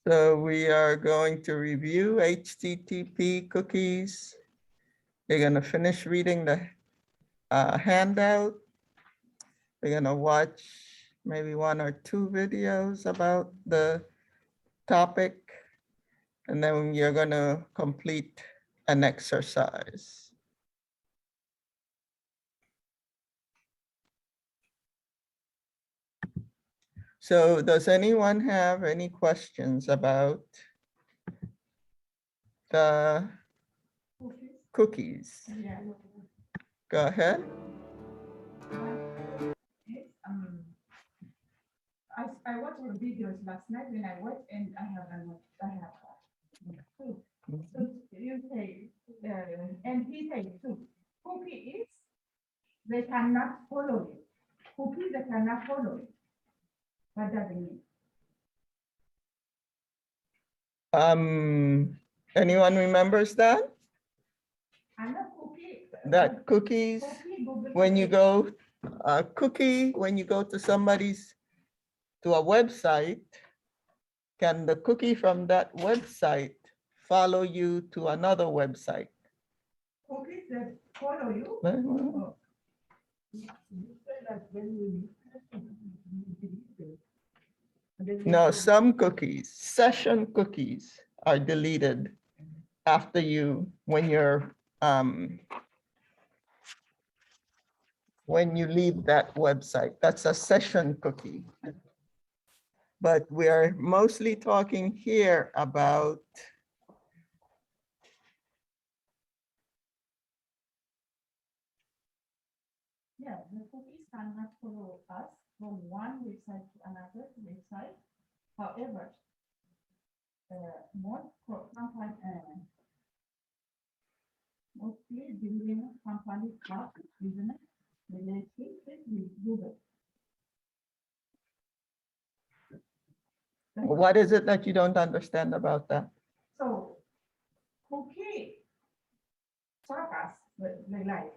So we are going to review HTTP cookies. We're going to finish reading the handout. We're going to watch maybe 1 or 2 videos about the topic, and then you're going to complete an exercise. So does anyone have any questions about the cookies? Yeah. Go ahead. I watched your videos last night when I watched, and I have two. So you say, and he said too, cookie is they cannot follow you. Cookie they cannot follow you. What does it mean? Anyone remembers that? And a cookie. That cookies, when you go, when you go to somebody's, to a website, can the cookie from that website follow you to another website? Cookies that follow you. No, some cookies, session cookies are deleted after when you leave that website. That's a session cookie. But we are mostly talking here about Yeah, the cookies cannot follow us from one website to another website. However, mostly building companies have business relationship with Google. what is it that you don't understand about that? So, cookie track us, they like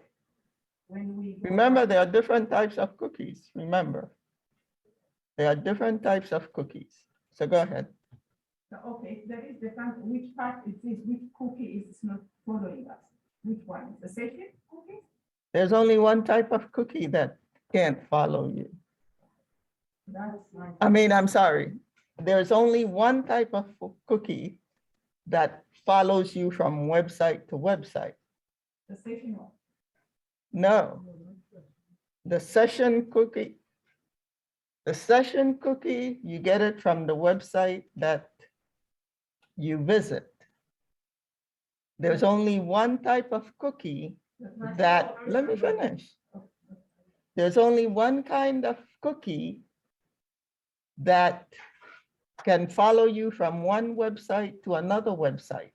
when we Remember, there are different types of cookies. Remember, there are different types of cookies. So go ahead. Okay, there is different. Which part is this? Which cookie is not following us? Which one? The second cookie? There's only one type of cookie that can't follow you. That's right. I'm sorry. There's only one type of cookie that follows you from website to website. The session one. No. The session cookie, you get it from the website that you visit. There's only one type of cookie that, let me finish. There's only one kind of cookie that can follow you from one website to another website.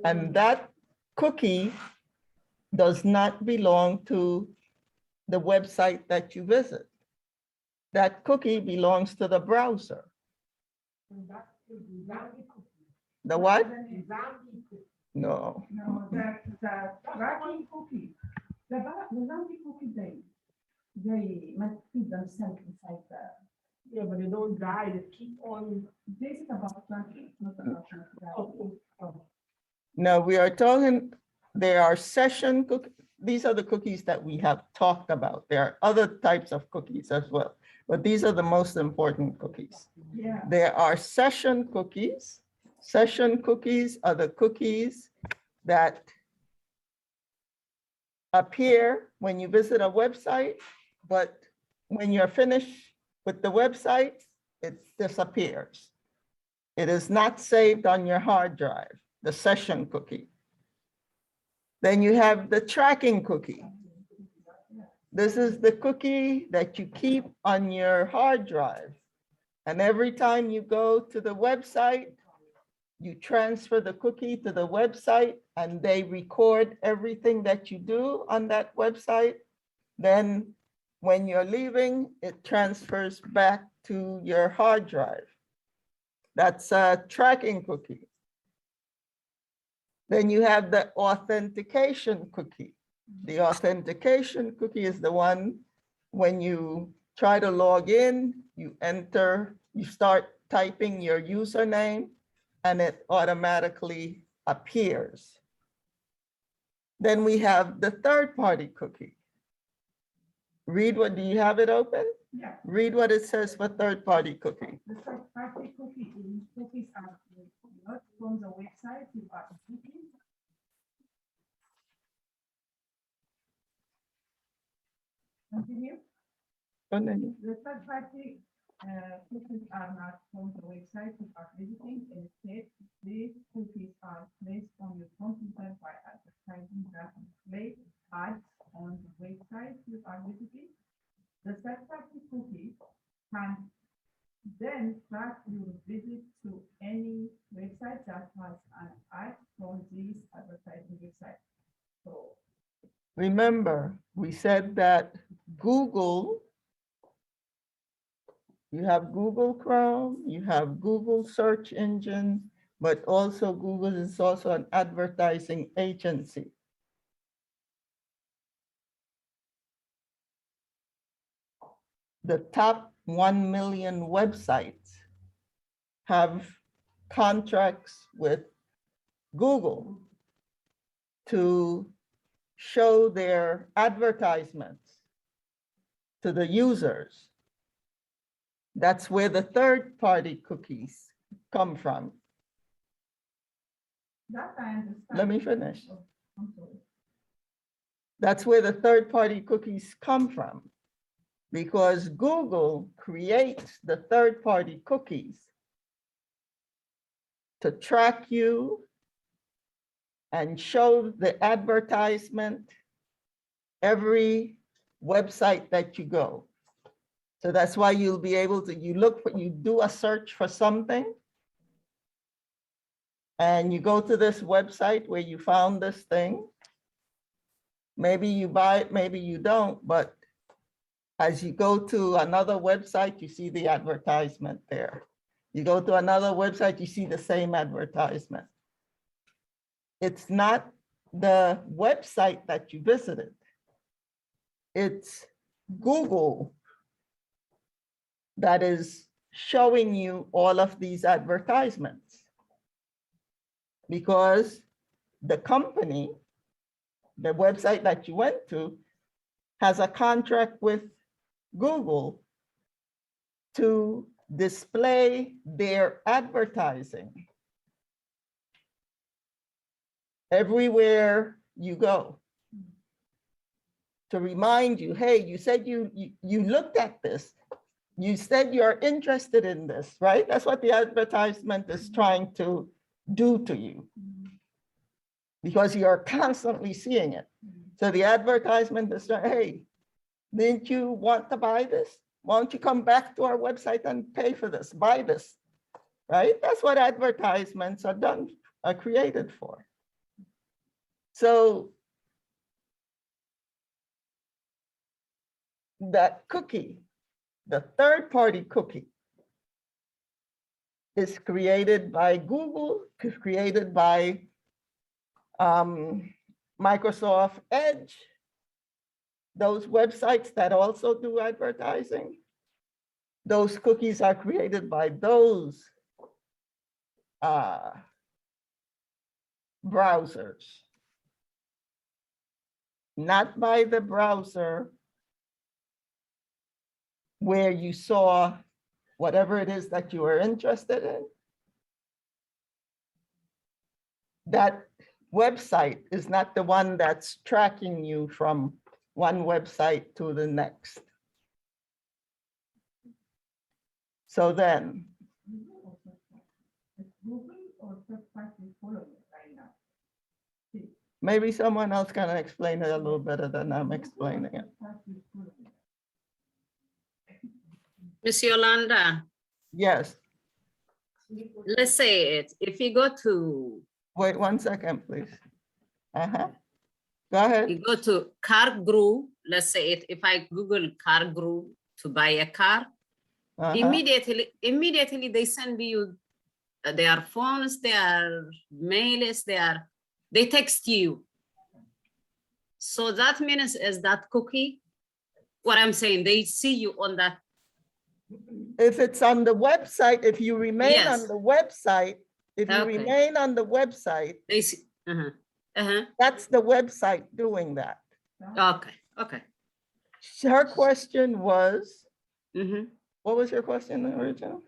And that cookie does not belong to the website that you visit. That cookie belongs to the browser. The what? No. No, the tracking cookie. The Zambi cookie, they might feed themselves inside the. Yeah, but they don't die, they keep on. This is about tracking, not about tracking. No, we are talking, there are session cookies. These are the cookies that we have talked about. There are other types of cookies as well, but these are the most important cookies. Yeah. There are session cookies. Session cookies are the cookies that appear when you visit a website, but when you're finished with the website, it disappears. It is not saved on your hard drive, the session cookie. Then you have the tracking cookie. This is the cookie that you keep on your hard drive. And every time you go to the website, you transfer the cookie to the website and they record everything that you do on that website. Then when you're leaving, it transfers back to your hard drive. That's a tracking cookie. Then you have the authentication cookie. The authentication cookie is the one when you try to log in, you start typing your username, and it automatically appears. Then we have the third-party cookie. Read what, do you have it open? Yeah, Read what it says for third-party cookie. the third-party cookies are not from the website, you are cookies. Continue. Continue. The third-party cookies are not from the website you are visiting. Instead, these cookies are placed on your computer by advertising that display ads on the website you are visiting. The third-party cookie can then track your visit to any website that has an ad from this advertising website. So Remember, we said that Google, you have Google Chrome, you have Google search engine, but also Google is also an advertising agency. The top 1 million websites have contracts with Google to show their advertisements to the users. That's where the third-party cookies come from. that I understand. Let me finish. Oh, I'm sorry. That's where the third-party cookies come from, because Google creates the third-party cookies to track you and show the advertisement every website that you go. So that's why you'll be able to, you do a search for something, and you go to this website where you found this thing. Maybe you buy it, maybe you don't, but as you go to another website, you see the advertisement there. You go to another website, you see the same advertisement. It's not the website that you visited. It's Google that is showing you all of these advertisements, because the company, the website that you went to, has a contract with Google to display their advertising everywhere you go, to remind you, hey, you said you looked at this. You said you're interested in this, right? That's what the advertisement is trying to do to you, because you're constantly seeing it. So the advertisement is saying, hey, didn't you want to buy this? Why don't you come back to our website and pay for this, buy this, right? That's what advertisements are done, are created for. So that cookie, the third-party cookie, is created by Google, is created by Microsoft Edge, those websites that also do advertising. Those cookies are created by those browsers, not by the browser where you saw whatever it is that you were interested in. That website is not the one that's tracking you from one website to the next. So then, It's Google or third-party following right now. maybe someone else can explain it a little better than I'm explaining it. Third-party following. Miss Yolanda, Yes, let's say it, if you go to, wait 1 second, please. Go ahead. you go to car group, let's say it, if I Google car group to buy a car, immediately they send you their phones, their mails, they text you. So that means is that cookie, what I'm saying, they see you on that. If it's on the website, if you remain on Yes. the website, If you Okay. remain on the website, They see, that's the website doing that. okay, okay. Her question was, Mm-hmm. what was your question original?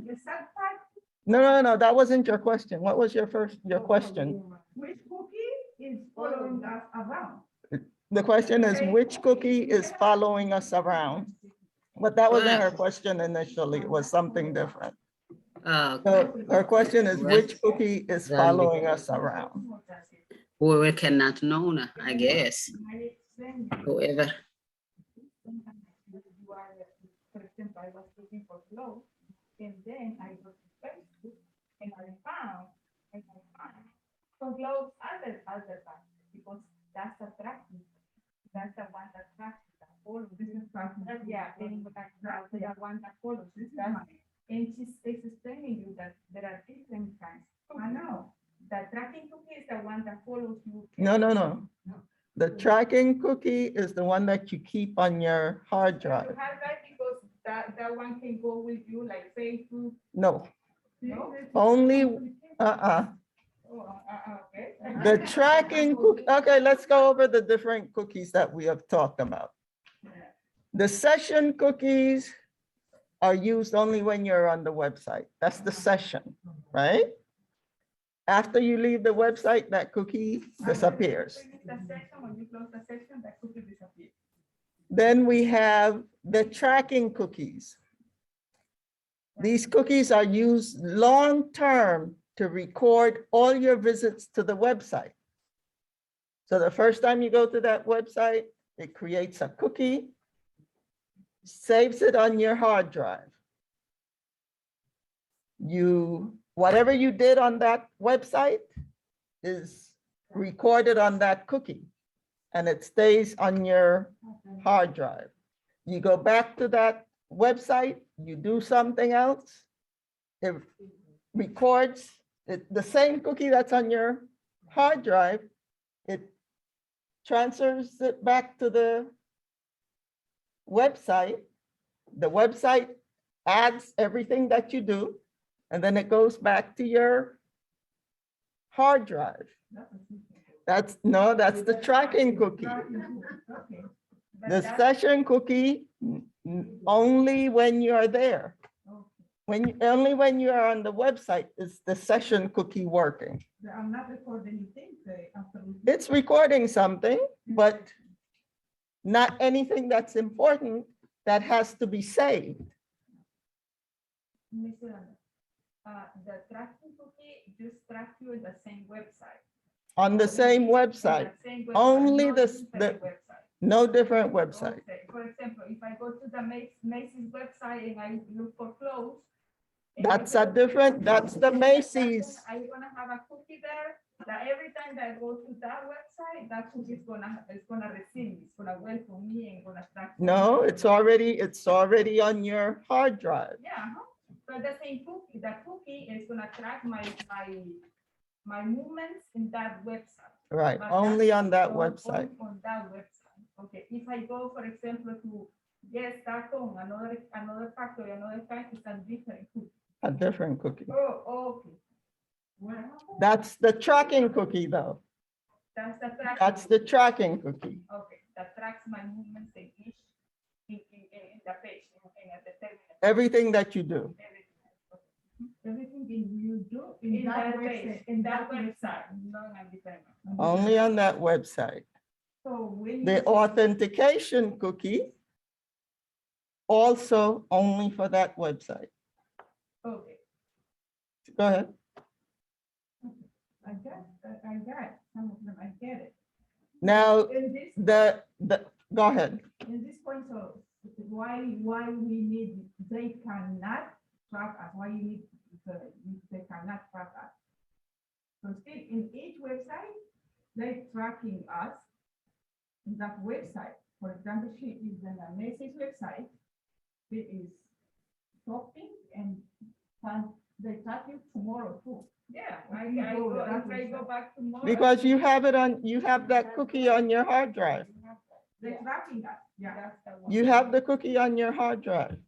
The subtype, No, that wasn't your question. What was your question? which cookie is following us around? The question is, which cookie is following us around? But that wasn't her question initially. It was something different. Okay. So her question is, Well, which cookie is then- following us around? We cannot know now, I guess. Whoever. You are, for example, I was looking for clothes, and then I go to Facebook, and I found some clothes advertised, because that's attractive. That's the one that attracts, that follows. Yeah, and that's the one that follows. And she's explaining you that there are different kinds. I know. The tracking cookie is the one that follows you. No. The tracking cookie is the one that you keep on your hard You drive. have that because that one can go with you, like Facebook. No, No? only, Okay. the tracking cookie. Okay, let's go over the different cookies that we have talked about. The session cookies are used only when you're on the website. That's the session, right? After you leave the website, that cookie disappears. Finish the section, when you close the section, that cookie disappears. Then we have the tracking cookies. These cookies are used long-term to record all your visits to the website. So the first time you go to that website, it creates a cookie, saves it on your hard drive. Whatever you did on that website is recorded on that cookie, and it stays on your hard drive. You go back to that website, you do something else, it records the same cookie that's on your hard drive, it transfers it back to the website. The website adds everything that you do, and then it goes back to your hard drive. That's the tracking cookie. Okay. But The that- session cookie, only when you are there. Only when you are on the website is the session cookie working. I'm not recording anything, absolutely. It's recording something, but not anything that's important that has to be saved. Miss Yolanda, the tracking cookie just tracks you in the same website. On the same website, The same website, Only not this- different website. no different website. Okay, for example, if I go to the Macy's website and I look for clothes. and That's I a go- different, that's the Macy's. Are you gonna have a cookie there, that every time that I go to that website, that cookie is gonna receive, it's gonna welcome me and gonna track. me. No, it's already on your hard drive. Yeah, so the same cookie, the cookie is gonna track my movements in that website. Right, But only that's on that on- website. On that website, okay, if I go, for example, to Yes, Taco, another factory, another kind, it's a different cookie. A different cookie. Oh, okay. Well, That's the tracking cookie though. That's the track. That's the tracking cookie. Okay, that tracks my movements in each, in the page, in the terminal. Everything that you do. Everything you do in that page, in that website, not on different. Only on that website. So when. The authentication cookie also only for that website. Okay, Go ahead. I got some of them, I get it. Now, In this. go ahead. In this point, so why we need, they cannot track us, why you need, they cannot track us. So still, in each website, they tracking us in that website. For example, she is in a message website, it is shopping and they track you tomorrow too. Yeah, I go back tomorrow. Because you have that cookie on your hard drive. They're tracking us, yeah. That's the one. You have the cookie on your hard drive.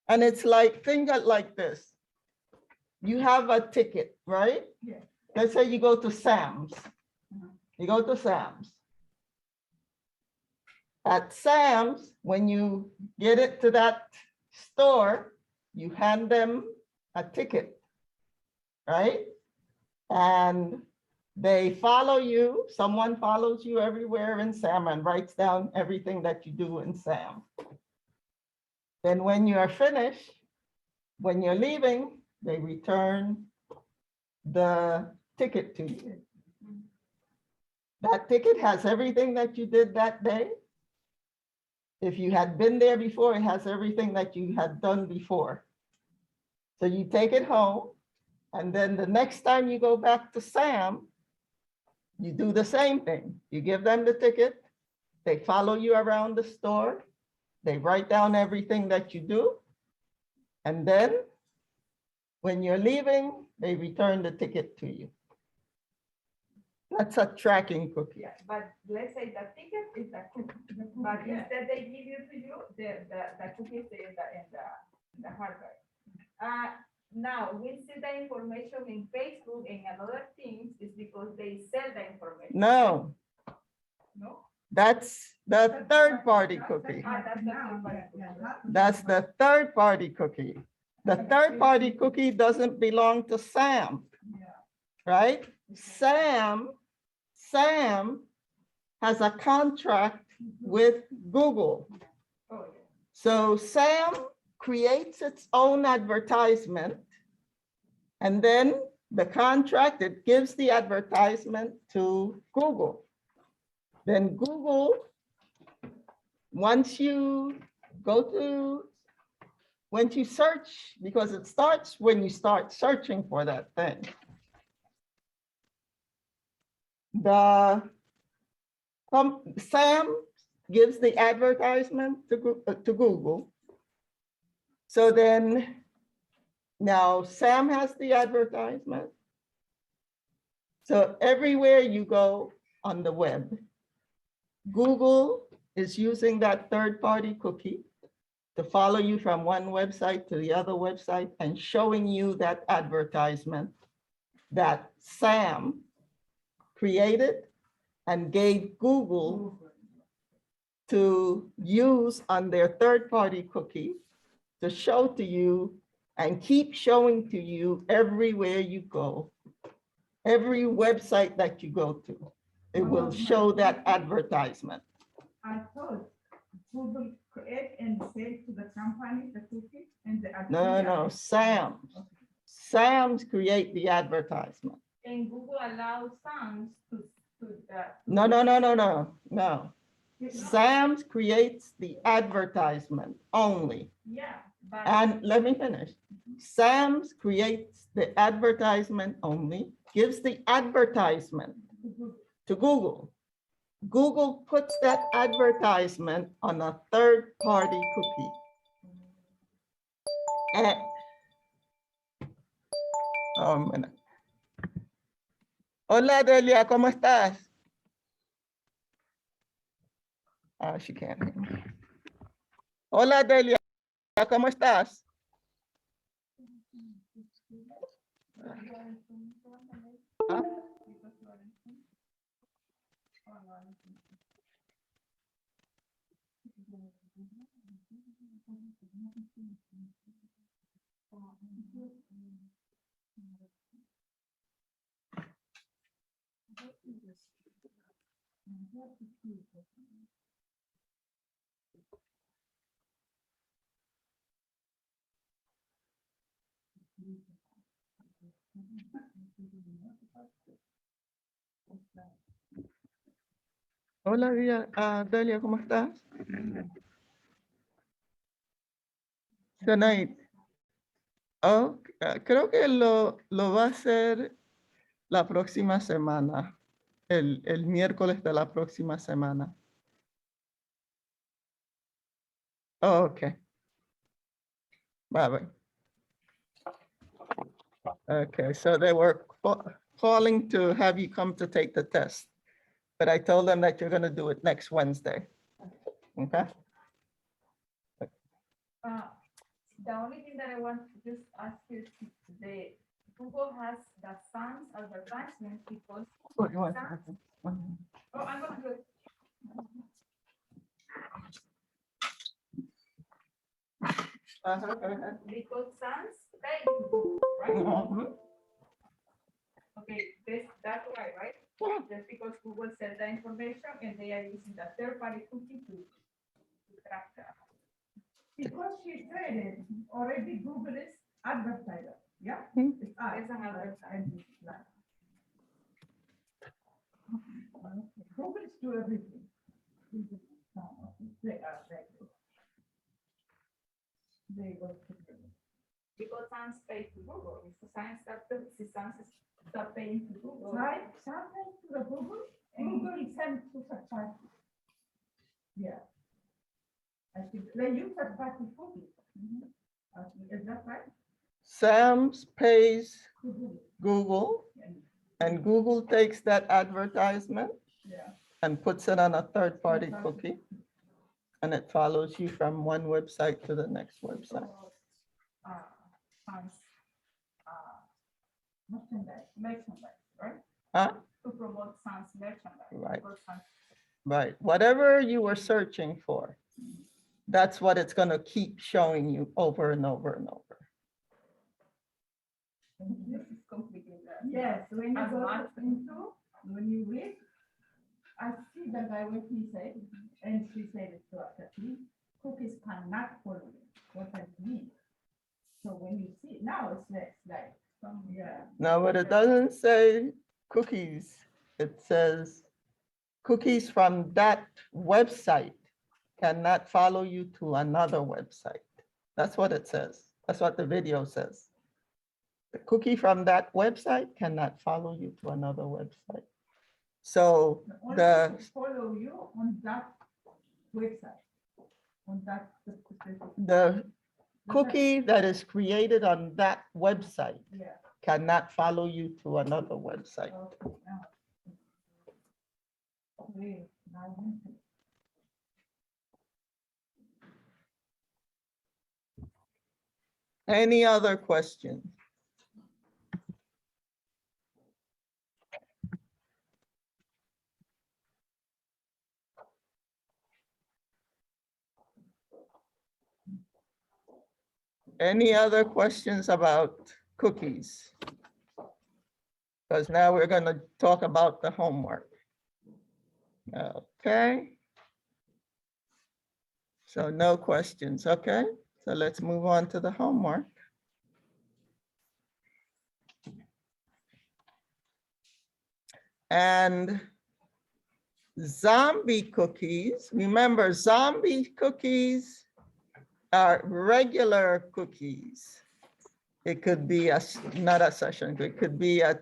And it's like, think of it like this. you have a ticket, right? Yeah. Let's say you go to Sam's. Mhm. You go to Sam's. At Sam's, when you get it to that store, you hand them a ticket, right? And they follow you, someone follows you everywhere in Sam and writes down everything that you do in Sam. Then when you are finished, when you're leaving, they return the ticket to you. That ticket has everything that you did that day. If you had been there before, it has everything that you had done before. So you take it home, and then the next time you go back to Sam, you do the same thing. You give them the ticket, they follow you around the store, they write down everything that you do, and then when you're leaving, they return the ticket to you. That's a tracking cookie. Yeah, but let's say the ticket is the cookie, but instead they give you to you, the cookies in the hard drive. Now, we see the information in Facebook and other things is because they sell the information, No, no? that's the third-party cookie. That's the third-party cookie. That's the third-party cookie. The third-party cookie doesn't belong to Sam, right? Sam has a contract with Google. Oh, yeah. So Sam creates its own advertisement, and then the contract, it gives the advertisement to Google. Then Google, once you search, because it starts when you start searching for that thing. Sam gives the advertisement to Google. So then now Sam has the advertisement. So everywhere you go on the web, Google is using that third-party cookie to follow you from one website to the other website and showing you that advertisement that Sam created and gave Google to use on their third-party cookie to show to you and keep showing to you everywhere you go, every website that you go to, it will show that advertisement. I thought Google create and sell to the company, the cookie and the. No, Sam's create the advertisement. And Google allows Sam's to. No. Sam's creates the advertisement only. Yeah, but. And let me finish. Sam's creates the advertisement only, gives the advertisement to Google. Google puts that advertisement on a third-party cookie. And, oh, man. Hola, Delia, ¿cómo estás? She can't hear me. Hola, Delia, ¿cómo estás? Huh? Hola, Delia, ¿cómo estás? Tonight. Oh, creo que lo va a hacer la próxima semana, el miércoles de la próxima semana. Oh, okay. Bye. Okay, so they were calling to have you come to take the test, but I told them that you're going to do it next Wednesday. Okay. The only thing that I want to just ask you is Google has the Sam's advertisement because. What you want? Sam's- Oh, I'm gonna do it. Go ahead. Because Sam's pay to Google, right? Mhm. Okay, that's why, right? Yeah. Just because Google sells the information and they are using the third-party cookie to track that. Because she said it, already Google is advertiser, yeah? Hmm. It's an advertising. Google is do everything. They are like. They go to Google. Because science pay to Google, if the science start paying to Google. Right, something to the Google, Google is sent to third party. Yeah. I think they use third party cookies. Is that right? Sam's pays To Google. Google, Yeah. and Google takes that advertisement Yeah. and puts it on a third-party cookie, and it follows you from one website to the next website. So, science, merchandise, right? Huh? To promote science merchandise. Right. Because Sans- Right, whatever you were searching for, that's what it's gonna keep showing you over and over and over. This is complicated. Yes, when you go into, when you read, I see the guy what he said, and she said it to us, that cookies cannot follow you, what I mean. So when you see, now it's like, yeah. Now, but it doesn't say cookies, it says cookies from that website cannot follow you to another website. That's what it says. That's what the video says. The cookie from that website cannot follow you to another website. So Only the, follow you on that website, on that specific. the cookie that is created on that website Yeah. cannot follow you to another website. Okay, now. Wait, now I want to- Any other questions? Any other questions about cookies? Because now we're going to talk about the homework. Okay. So no questions, okay? So let's move on to the homework. And zombie cookies, remember zombie cookies are regular cookies. It could be not a session, it could be a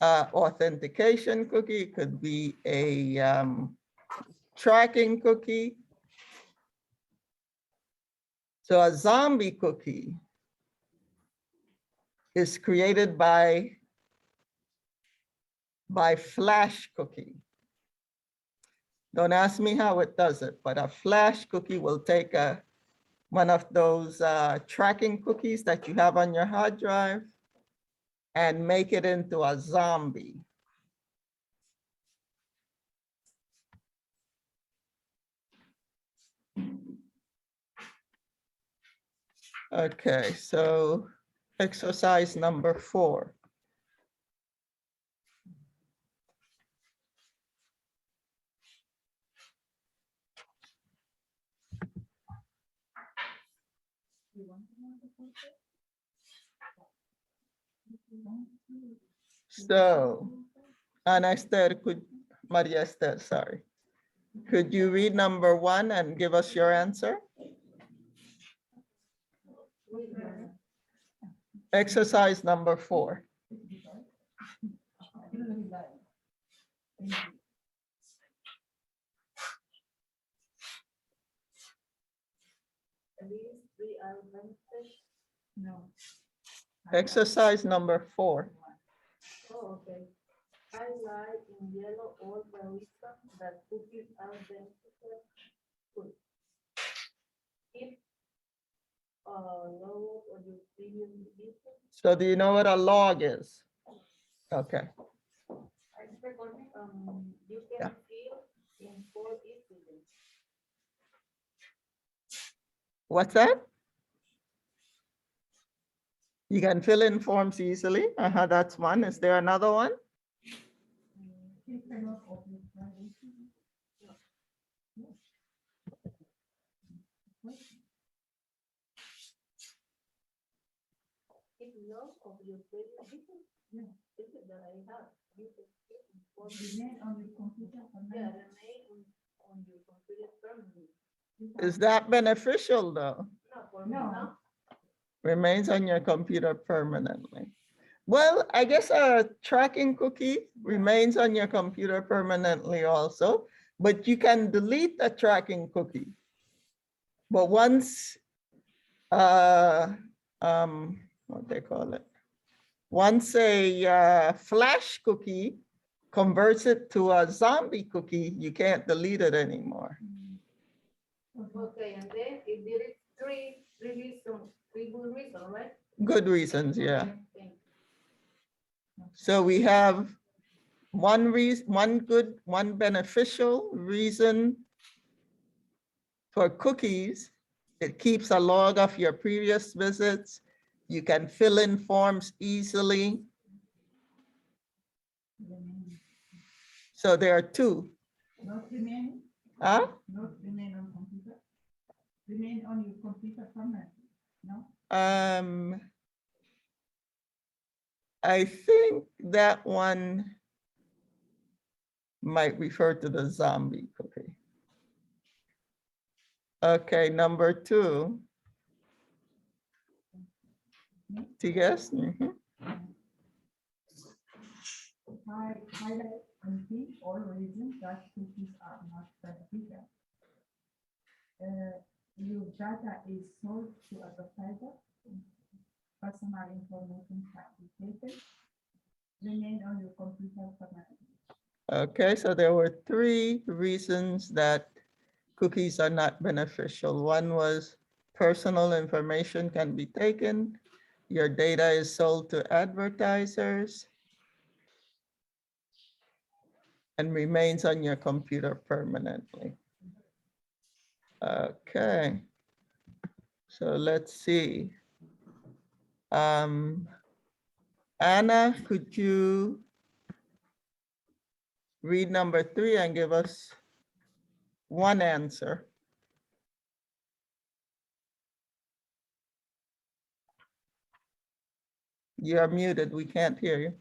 authentication cookie, it could be a tracking cookie. So a zombie cookie is created by flash cookie. Don't ask me how it does it, but a flash cookie will take one of those tracking cookies that you have on your hard drive and make it into a zombie. Okay, so exercise number 4. So, Ana Esther, Maria Esther, sorry. Could you read number 1 and give us your answer? Exercise number 4. No. Exercise number 4. Oh, okay. I write in yellow all the wisdom that cookies are beneficial food. If low or you think you listen. So do you know what a log is? Okay, You Yeah. can feel in for easily. what's that? You can fill in forms easily. That's one. Is there another one? He cannot open privacy. If none of your previous Yeah. visit that I have, you can feel in for Remain on the computer for Yeah, 9 remain on your computer permanently. Is that beneficial though? Not for me, No. no? Remains on your computer permanently. Well, I guess a tracking cookie remains on your computer permanently also, but you can delete a tracking cookie. But once, what they call it? Once a flash cookie converts it to a zombie cookie, you can't delete it anymore. Okay, and then if there is three reasons, three good reasons, right? Good reasons, yeah. Okay, thank you. So we have one reason, one good, one beneficial reason for cookies. It keeps a log of your previous visits. You can fill in forms easily. Remain. So there are two. Not remain, Huh? not remain on computer. Remain on your computer permanently, no? I think that one might refer to the zombie cookie. Okay, number two. Tigas? Mhm. Highlight and see all reasons that cookies are not beneficial. Your data is sold to advertisers. Personal information can be taken. Remain on your computer permanently. Okay, so there were three reasons that cookies are not beneficial. One was personal information can be taken. Your data is sold to advertisers and remains on your computer permanently. Okay, so let's see. Anna, could you read number 3 and give us one answer? You're muted, we can't hear you.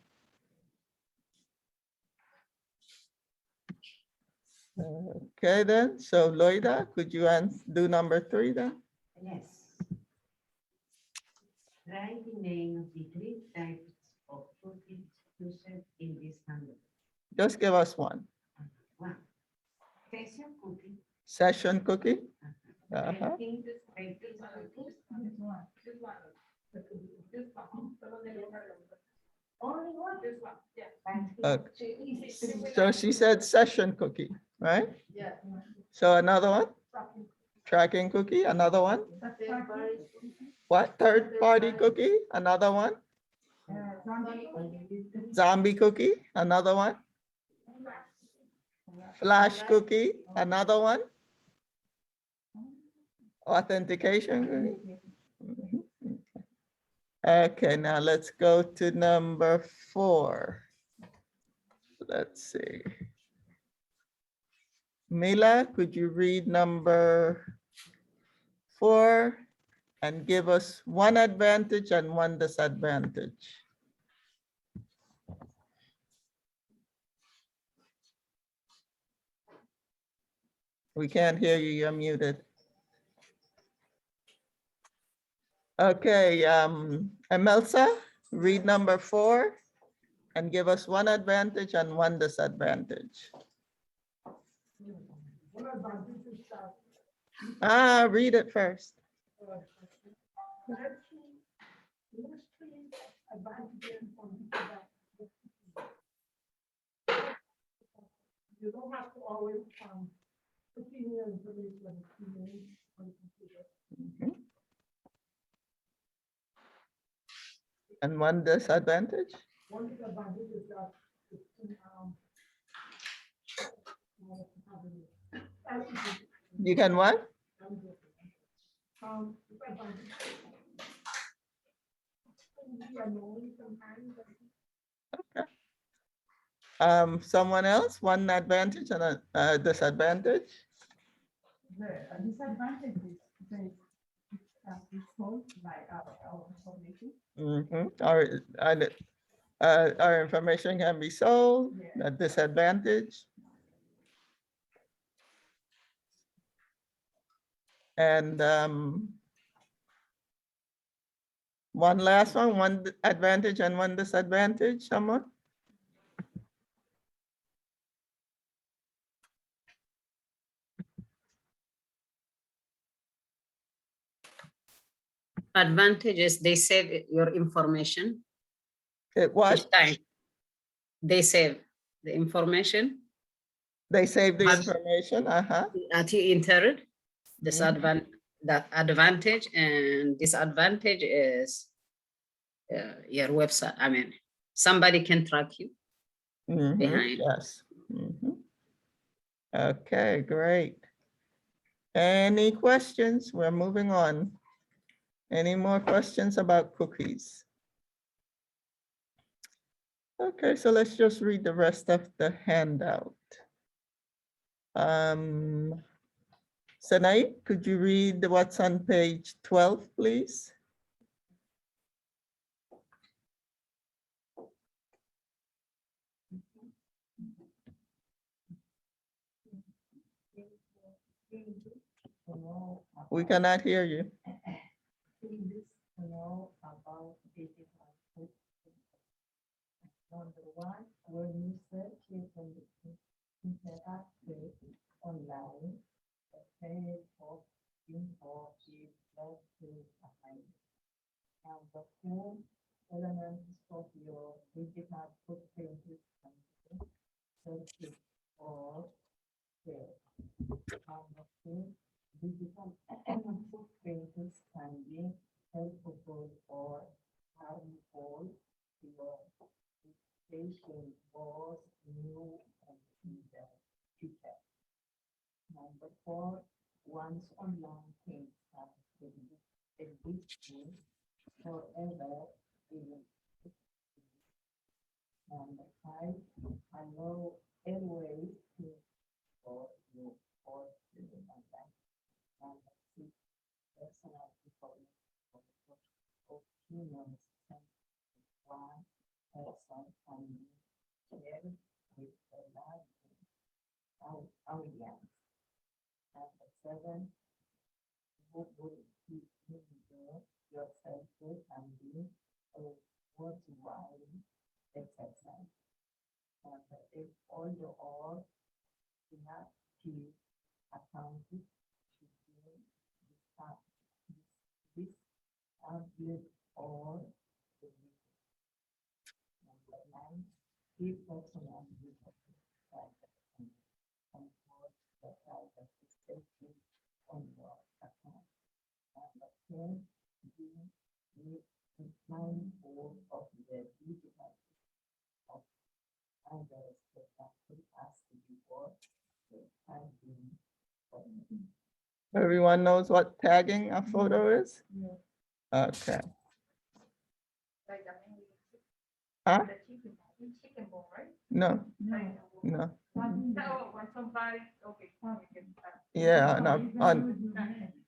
Okay then, so Loida, could you do number 3 then? Yes. Write the name of the three types of cookies used in this handbook. Just give us one. One, session cookie. Session cookie? Uh-huh. Rating cookies. This one. This one, this one, Only one. this one, yeah. Okay. So she said session cookie, right? Yeah. So another one? Tracking cookie, another one? Third party. What? Third party cookie, another one? Zombie cookie, another one? Flash cookie, another one? Authentication cookie? Mhm. Okay, now let's go to number 4. Let's see. Mila, could you read number 4 and give us one advantage and one disadvantage? We can't hear you, you're muted. Okay, Emelsa, read number 4 and give us one advantage and one disadvantage. One advantage is that Read it first. there are three advantages on that. You don't have to always put in your information on the computer. Mhm. and one disadvantage? One disadvantage is that it can, You can what? disadvantage. Can be annoying sometimes, but Someone else, one advantage and a disadvantage? The disadvantage is they be sold by our information. Our information can be sold, Yeah. a disadvantage. And one last one, one advantage and one disadvantage, someone? Advantage is they save your information It what? each time. They save the information They save the But- information, uh-huh. that you entered. Mhm. That advantage and disadvantage is your website. I mean, somebody can track you. Mhm, Behind. yes. Mhm. Okay, great. Any questions? We're moving on. Any more questions about cookies? Okay, so let's just read the rest of the handout. Sanai, could you read what's on page 12, please? We cannot hear you. Please know about digital footprint. Number one, when you search on the interactive online, the page of info is not to find. Number two, elements of your digital footprint is search or share. Number two, digital footprints can be helpful or harmful to your reputation, both new and in the future. Number four, once online things have existing forever, even. Number five, allow airways to for you or to the online. Number six, personal information for opinions and one person can be shared with a large audience. Number seven, Google yourself can be a worthwhile exercise. Number eight, all inactive accounts should be disable or deleted. Number nine, keep personal information private and control the privacy settings on your account. Number 10, be mindful of the digital of others that could ask you for the tagging. Everyone knows what tagging a photo is? Okay. Like the main Huh? the chicken bone, right? No, No. no. No, when somebody, okay, come we can. Yeah,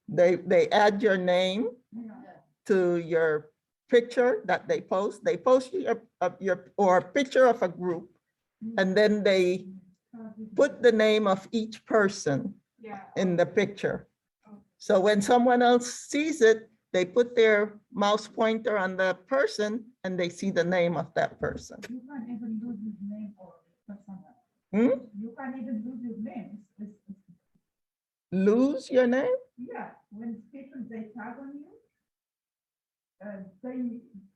they add your name to your picture that they post. They post or a picture of a group, and then they put the name of each person Yeah. in the picture. So when someone else sees it, they put their mouse pointer on the person and they see the name of that person. You can't even lose his name or person. Hmm? You can't even lose your name. Lose your name? Yeah, when people they tag on you,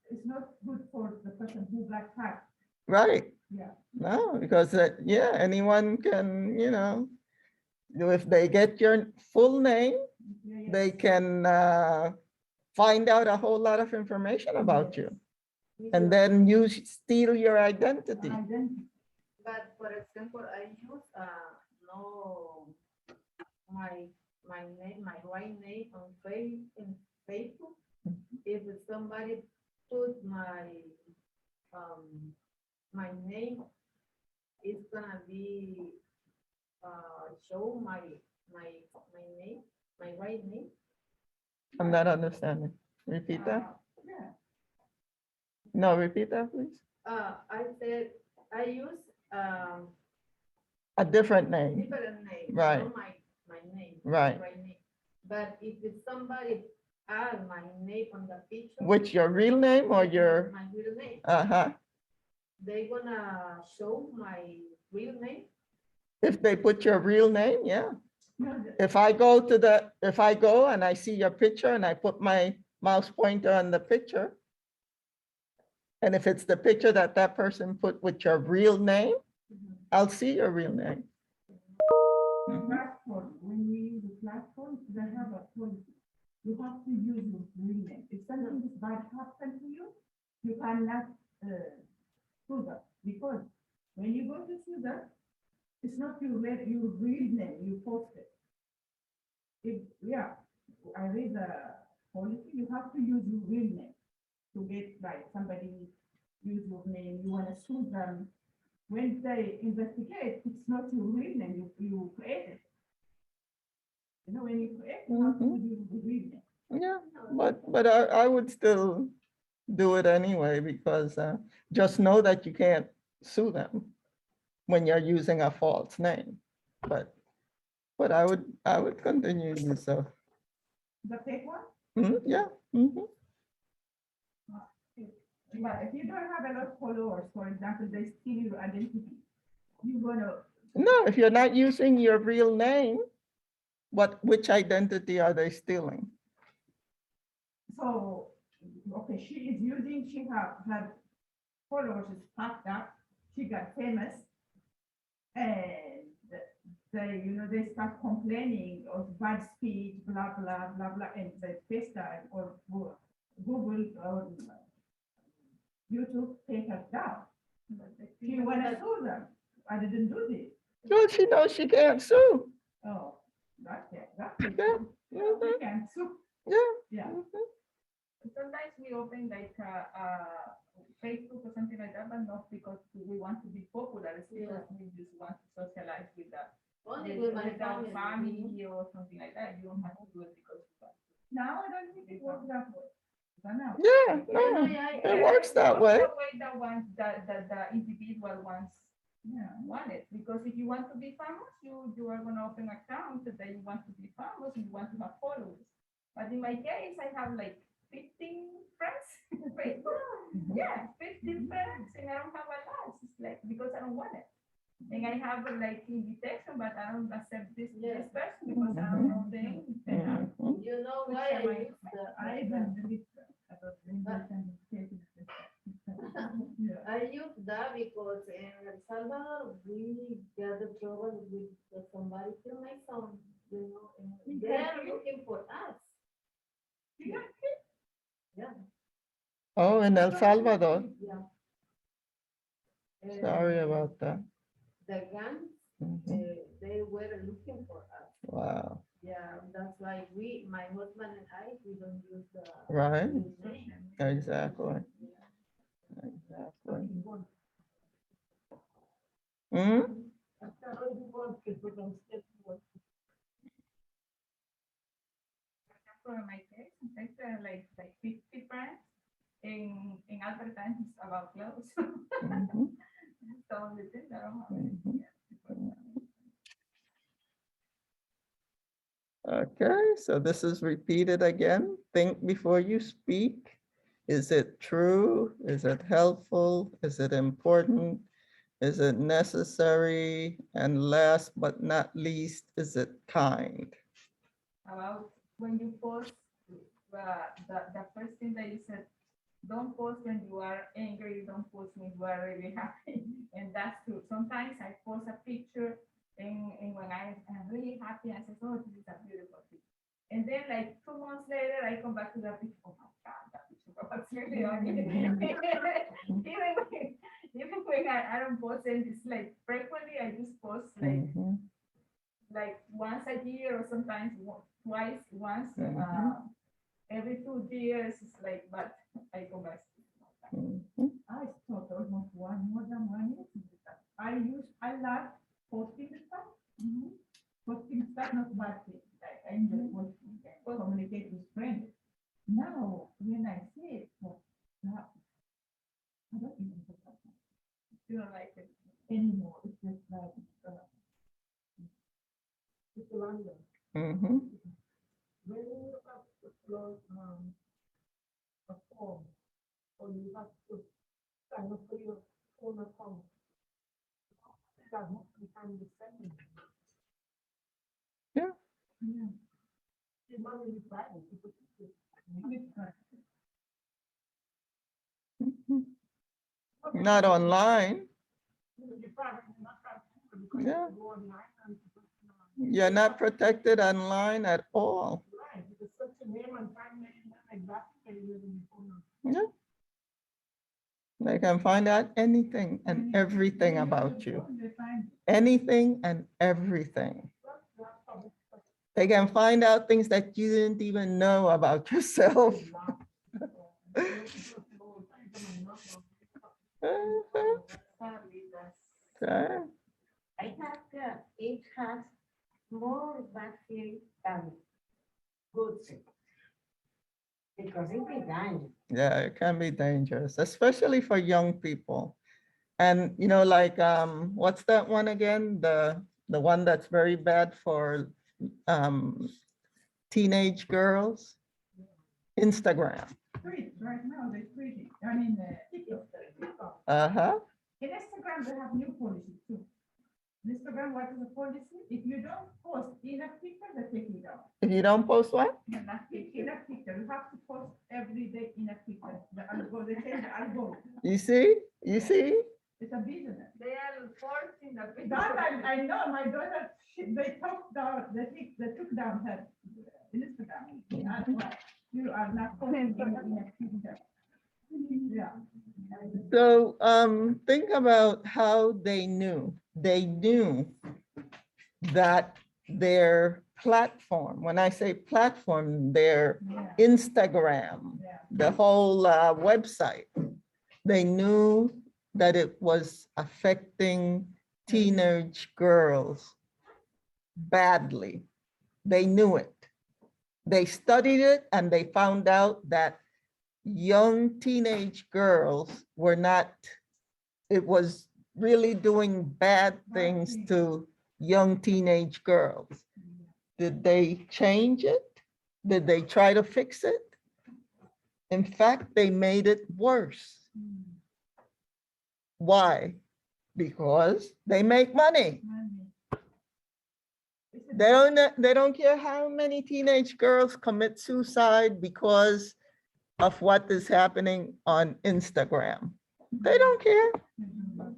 it's not good for the person who got tagged. Right. Yeah. No, because yeah, anyone can, if they get your full name, Yeah, yeah. they can find out a whole lot of information about you. and then you steal your identity. Identity. But for example, I use, no, my, name, my right name on in Facebook. If somebody put my name, it's gonna be, show my name, my right name. I'm not understanding. Repeat that? Yeah. No, repeat that, please. I said, I use, A different name, different name. Right. Not my name. Right. My name. But if it's somebody add my name on the picture. which your real name or your, My real name, uh-huh. they gonna show my real name. If they put your real name, yeah. No, If I go and I see your picture and I put my mouse pointer on the picture, and if it's the picture that that person put with your real name, I'll see your real name. Mhm. platform, when we use the platform, they have a policy. You have to use your real name. If something is bad happen to you, you cannot sue them. Because when you go to sue them, it's not your real name, you post it. If, yeah, I read the policy, you have to use your real name to get, like, somebody use your name, you wanna sue them. When they investigate, it's not your real name, you create it. You know, when you create, you have to use your real name. Yeah, but I would still do it anyway, because just know that you can't sue them when you're using a false name. But I would continue to do so. The fake one? Yeah. Mhm. But if you don't have a lot of followers, for example, they steal your identity, you're gonna, No, if you're not using your real name, which identity are they stealing? so, okay, she have her followers is packed up, she got famous, and they, they start complaining of bad speech, blah, blah, blah, blah, and the FaceTime or Google or YouTube take her down. She wanna sue them. I didn't do this. Well, she knows she can't sue. Oh, that's it. Yeah. We Mhm. can sue. Yeah. Yeah. Mhm. Sometimes we open like Facebook or something like that, but not because we want to be popular. It's because we just want to socialize with that. Only with my our family. family or something like that. You don't have to do it because of that. Now I don't think it works that way. I know. Yeah, no, it works that way. The way that ones that the individual ones want it. Because if you want to be famous, you are gonna open an account that you want to be famous, you want to have followers. But in my case, I have like 15 friends in Facebook. Yeah, 15 friends, and I don't have a lot. It's like because I don't want it. And I have like invitation, but I don't accept this person because I don't know them. Mhm. You know why I use I even delete them. I use that because in El Salvador, we got the trouble with somebody kill my son, and they are looking for us. Yeah, Oh, in El Salvador. yeah. And Sorry about that. the guns, Mhm. they were looking for us. Wow, Yeah, that's why my husband and I, we don't use the. right? real name. Exactly. Exactly. Hmm? For my case, sometimes there are like 50 friends. In other times it's about clothes. Mhm. So the thing that I don't have. Mhm. Okay, so this is repeated again. Think before you speak. Is it true? Is it helpful? Is it important? Is it necessary? And last but not least, is it kind? About when you post, the first thing that you said, don't post when you are angry, don't post when you are really happy. And that's true. Sometimes I post a picture and when I'm really happy, I say, oh, this is a beautiful picture. And then like 2 months later, I come back to that picture. Oh my God, that picture was really on it. Even when I don't post and it's like frequently, I just post Mhm. like once a year or sometimes twice, once, Mhm. every 2 years, it's like, but I go back. Mhm. I stopped almost more than 1 year. I love posting stuff. Posting stuff, not bad thing. I enjoy posting, communicate with friends. Now, when I see it, now, I don't even put that. You don't like it anymore. It's just like, Mr. London, Mhm. when you have to upload, a form, or you have to sign up for your own account, that most of the time the same. Yeah. yeah, It's not really private, because it's good. Mhm. Not online. you're private, you're not private, because Yeah. you go online and. You're not protected online at all. Right, because such a name and time name, exactly, you're in the phone number. Yeah. They can find out anything and everything about you. They find Anything and everything. That's public, but They can find out things that you didn't even know about yourself. it's not. It's just no time to my number. Sadly, that's, Okay. I think it has more bad thing than good thing. Because it be dangerous. Yeah, it can be dangerous, especially for young people. And you know, like what's that one again? The one that's very bad for teenage girls? Instagram. tweets right now, they tweet it. I mean, TikTok. Uh-huh. In Instagram, they have new policy too. In Instagram, what is the policy? If you don't post enough picture, they take it down. If you don't post what? Enough picture. You have to post every day enough picture. The algo, they change the algorithm. You see? You see? It's a business. They are forcing the people. That I know. My daughter, they took down. They took down her Instagram. And what? You are not posting enough picture. Yeah. So think about how they knew. They knew that their platform, when I say platform, their Yeah. Instagram, Yeah. the whole website, they knew that it was affecting teenage girls badly. They knew it. They studied it and they found out that young teenage girls were not, it was really doing bad things to young teenage girls. Did they change it? Did they try to fix it? In fact, they made it worse. Why? Because they make money. They don't care how many teenage girls commit suicide because of what is happening on Instagram. They don't care.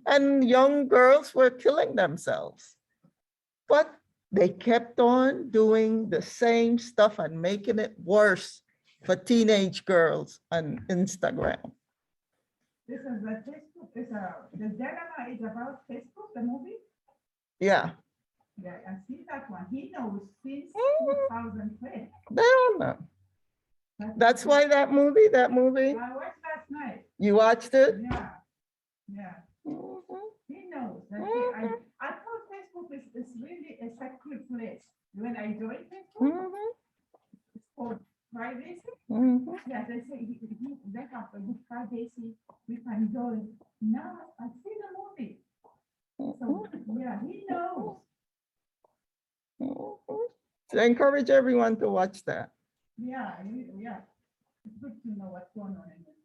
And young girls were killing themselves. But they kept on doing the same stuff and making it worse for teenage girls on Instagram. This is the Facebook. The dilemma is about Facebook, the movie. Yeah, Yeah, I see that one. He knows since 2012. they don't know. That's why that movie, I watched last night. you watched it? Yeah, yeah. Mhm. He knows. I thought Facebook is really a sacred place. When I joined Facebook, Mhm. it's called privacy. Mhm. Yeah, they say they have a good privacy. We can join. Now I see the movie. So yeah, he knows. Mhm. So I encourage everyone to watch that. Yeah, yeah. It's good to know what's going on in it.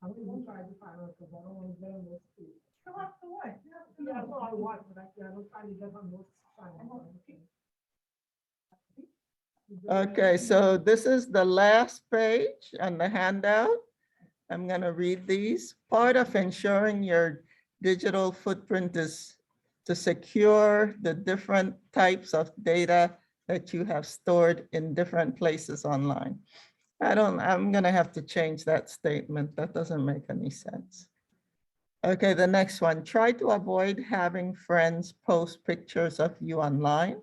I won't try to find out, because I don't want to get on those two. You have to watch. You have to Yeah, know. no, I watch, but I don't try to get on those channels. Okay, so this is the last page on the handout. I'm gonna read these. Part of ensuring your digital footprint is to secure the different types of data that you have stored in different places online. I'm gonna have to change that statement. That doesn't make any sense. Okay, the next one, try to avoid having friends post pictures of you online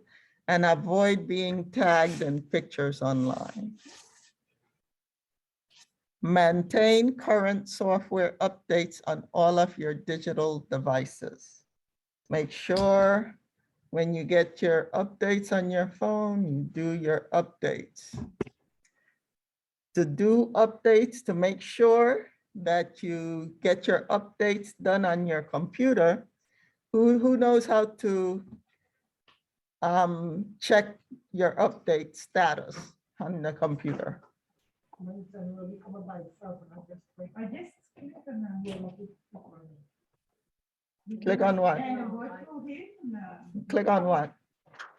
and avoid being tagged in pictures online. Maintain current software updates on all of your digital devices. Make sure when you get your updates on your phone, you do your updates. To do updates, to make sure that you get your updates done on your computer, who knows how to check your update status on the computer? Many times when we come up by itself and I just click. I just click on Yeah, like it, click on it. Click on what? and go through here. Click on what?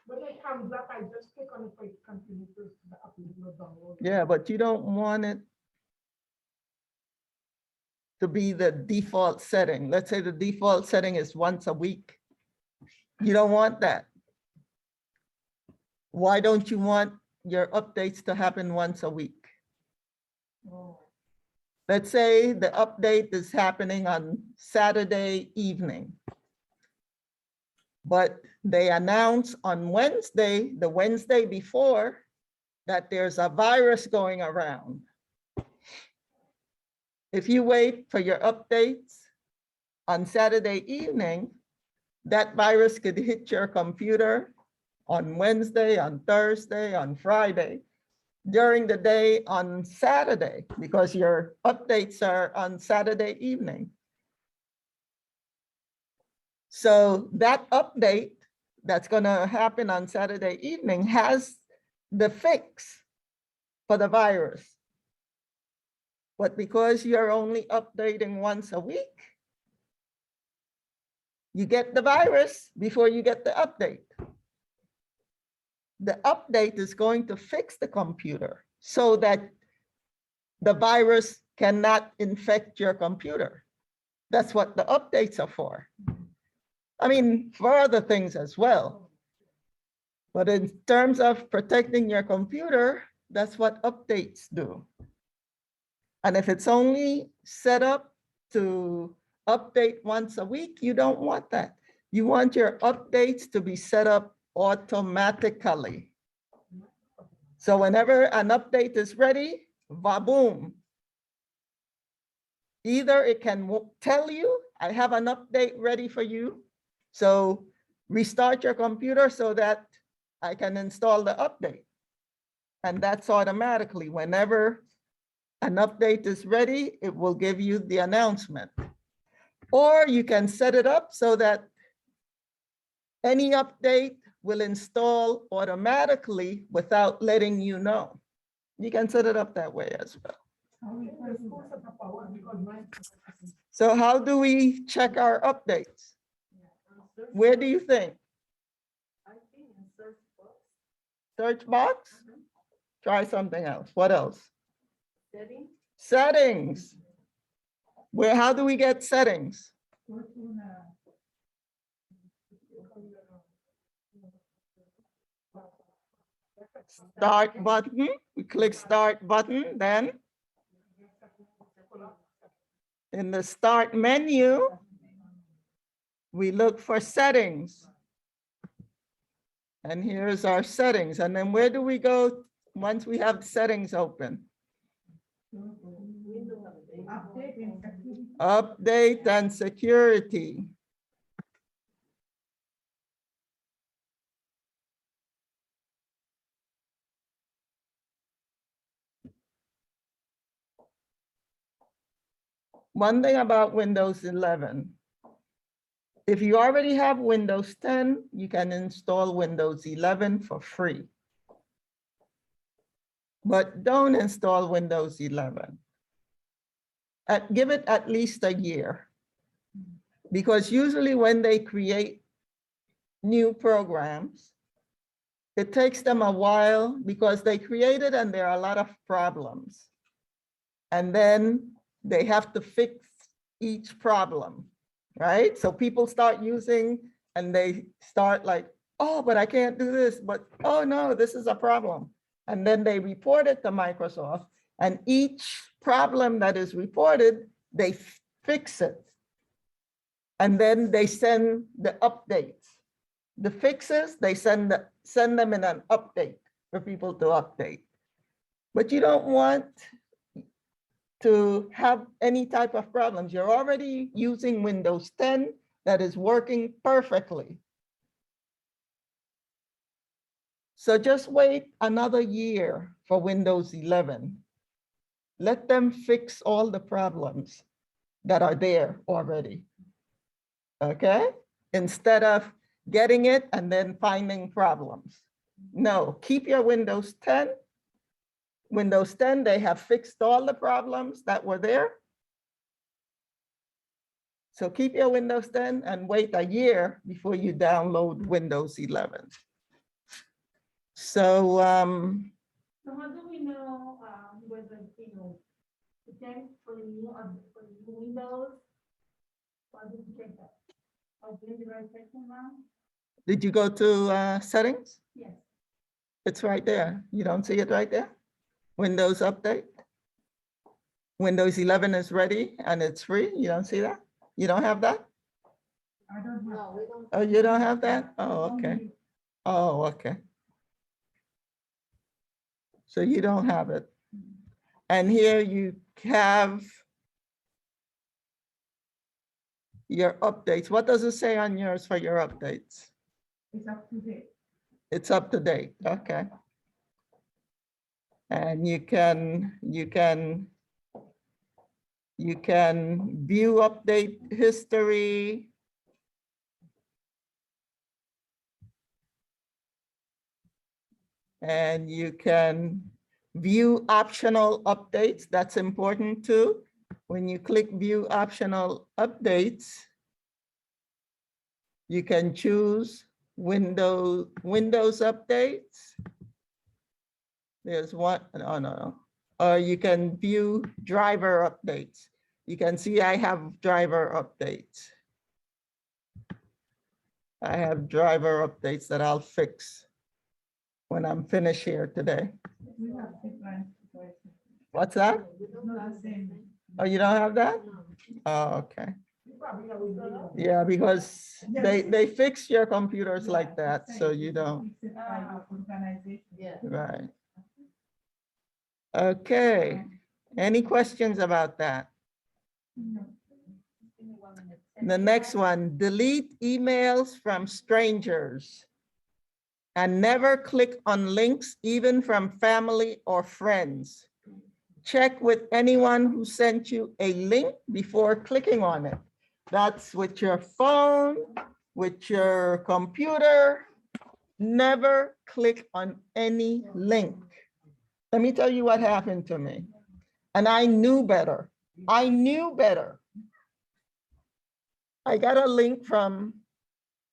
When it comes up, I just click on it for it to continue to the upload will download. Yeah, but you don't want it to be the default setting. Let's say the default setting is once a week. You don't want that. Why don't you want your updates to happen once a week? Oh, Let's say the update is happening on Saturday evening. But they announce on Wednesday, the Wednesday before, that there's a virus going around. If you wait for your updates on Saturday evening, that virus could hit your computer on Wednesday, on Thursday, on Friday, during the day on Saturday, because your updates are on Saturday evening. So that update that's gonna happen on Saturday evening has the fix for the virus. But because you're only updating once a week, you get the virus before you get the update. The update is going to fix the computer so that the virus cannot infect your computer. That's what the updates are for. I mean, for other things as well. But in terms of protecting your computer, that's what updates do. And if it's only set up to update once a week, you don't want that. You want your updates to be set up automatically. So whenever an update is ready, va-boom. Either it can tell you, I have an update ready for you. So restart your computer so that I can install the update. And that's automatically, whenever an update is ready, it will give you the announcement. Or you can set it up so that any update will install automatically without letting you know. You can set it up that way as well. there's no setup power because mine. So how do we check our updates? Where do you think? I think in search box, Search box? Try something else. What else? setting, Settings. Where, how do we get settings? Go to Start button, we click start button, then in the start menu, we look for settings. And here's our settings. And then where do we go once we have settings open? window update. update and security. Update and security. One thing about Windows 11, if you already have Windows 10, you can install Windows 11 for free. But don't install Windows 11. Give it at least a year. Because usually when they create new programs, it takes them a while because they create it and there are a lot of problems. And then they have to fix each problem, right? So people start using and they start like, oh, but I can't do this, but oh no, this is a problem. And then they report it to Microsoft And each problem that is reported, they fix it. And then they send the updates. The fixes, they send them in an update for people to update. But you don't want to have any type of problems. You're already using Windows 10 that is working perfectly. So just wait another year for Windows 11. Let them fix all the problems that are there already. Okay? Instead of getting it and then finding problems. No, keep your Windows 10. Windows 10, they have fixed all the problems that were there. So keep your Windows 10 and wait a year before you download Windows 11. So, So how do we know, whether, to check for the new, for the new Windows? How do we check that? Or do the right section now? did you go to settings? Yes. It's right there. You don't see it right there? Windows update. Windows 11 is ready and it's free. You don't see that? You don't have that? I don't have. No, we don't. Oh, you don't have that? Oh, okay. Oh, okay. So you don't have it. And here you have your updates. What does it say on yours for your updates? It's up to date. It's up to date, okay. And you can view update history. And you can view optional updates. That's important too. When you click view optional updates, you can choose Windows updates. There's one, oh no. Or you can view driver updates. You can see I have driver updates. I have driver updates that I'll fix when I'm finished here today. We have different choices. What's that? It's not the same. Oh, you don't have that? No. Oh, okay. You probably have Windows. Yeah, because they fix your computers Yeah, like that, it's so saying you it's don't, fixed by the organization. Yeah. right. Okay, any questions about that? No. The next one, delete emails from strangers and never click on links, even from family or friends. Check with anyone who sent you a link before clicking on it. That's with your phone, with your computer. Never click on any link. Let me tell you what happened to me. And I knew better. I knew better. I got a link from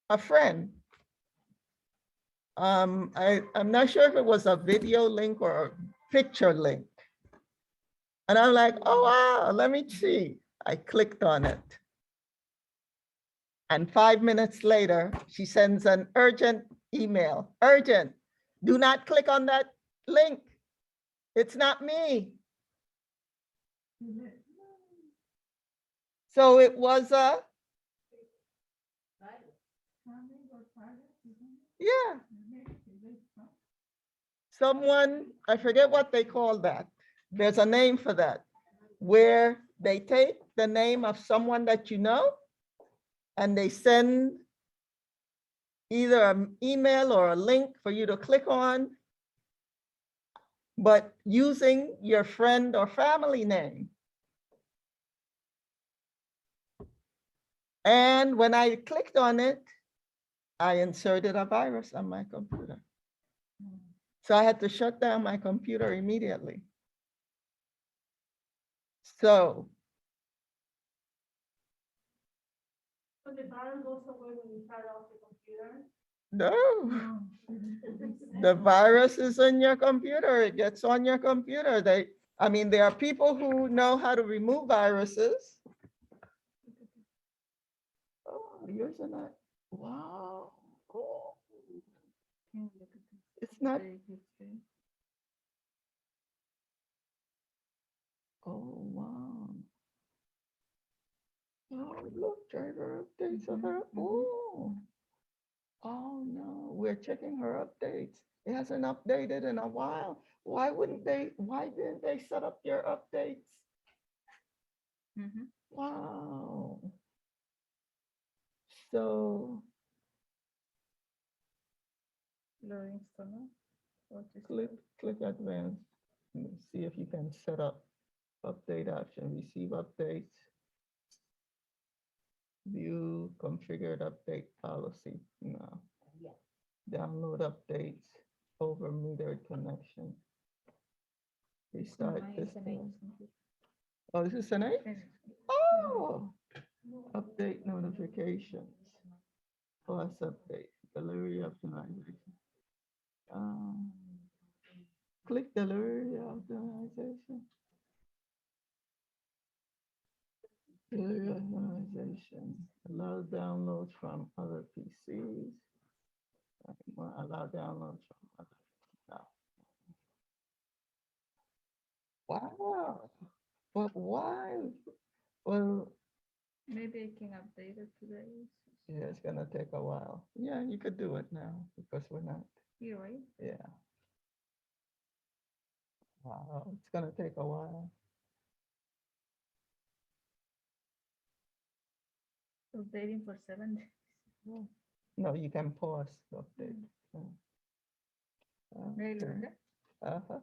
a friend. I'm not sure if it was a video link or a picture link. And I'm like, oh, wow, let me see. I clicked on it. And 5 minutes later, she sends an urgent email. Urgent. Do not click on that link. It's not me. So it was a, yeah. Someone, I forget what they call that. There's a name for that, where they take the name of someone that you know and they send either an email or a link for you to click on, but using your friend or family name. And when I clicked on it, I inserted a virus on my computer. So I had to shut down my computer immediately. So So the virus goes away when you shut off the computer? no, the virus is in your computer. It gets on your computer. I mean, there are people who know how to remove viruses. Oh, yours are not, wow, cool. It's not, Look, driver updates of her, oh. Oh, no, we're checking her updates. It hasn't updated in a while. Why didn't they set up your updates? Mhm. Wow. So Lo instaló. click advanced. Let me see if you can set up update option, receive updates. View configured update policy. No. Download updates over metered connection. Restart this. Oh, this is an eight? Oh, update notifications. Plus update, delivery optimization. Click delivery optimization. Delivery optimization. Allow downloads from other PCs. Allow downloads from other. No. Wow. But why? Well, Maybe I can update it today. yeah, it's gonna take a while. Yeah, you could do it now because we're not, Here, right? yeah. Wow, it's gonna take a while. Updating for 7 days. No, you can pause the update. Really, Okay. okay? Uh-huh.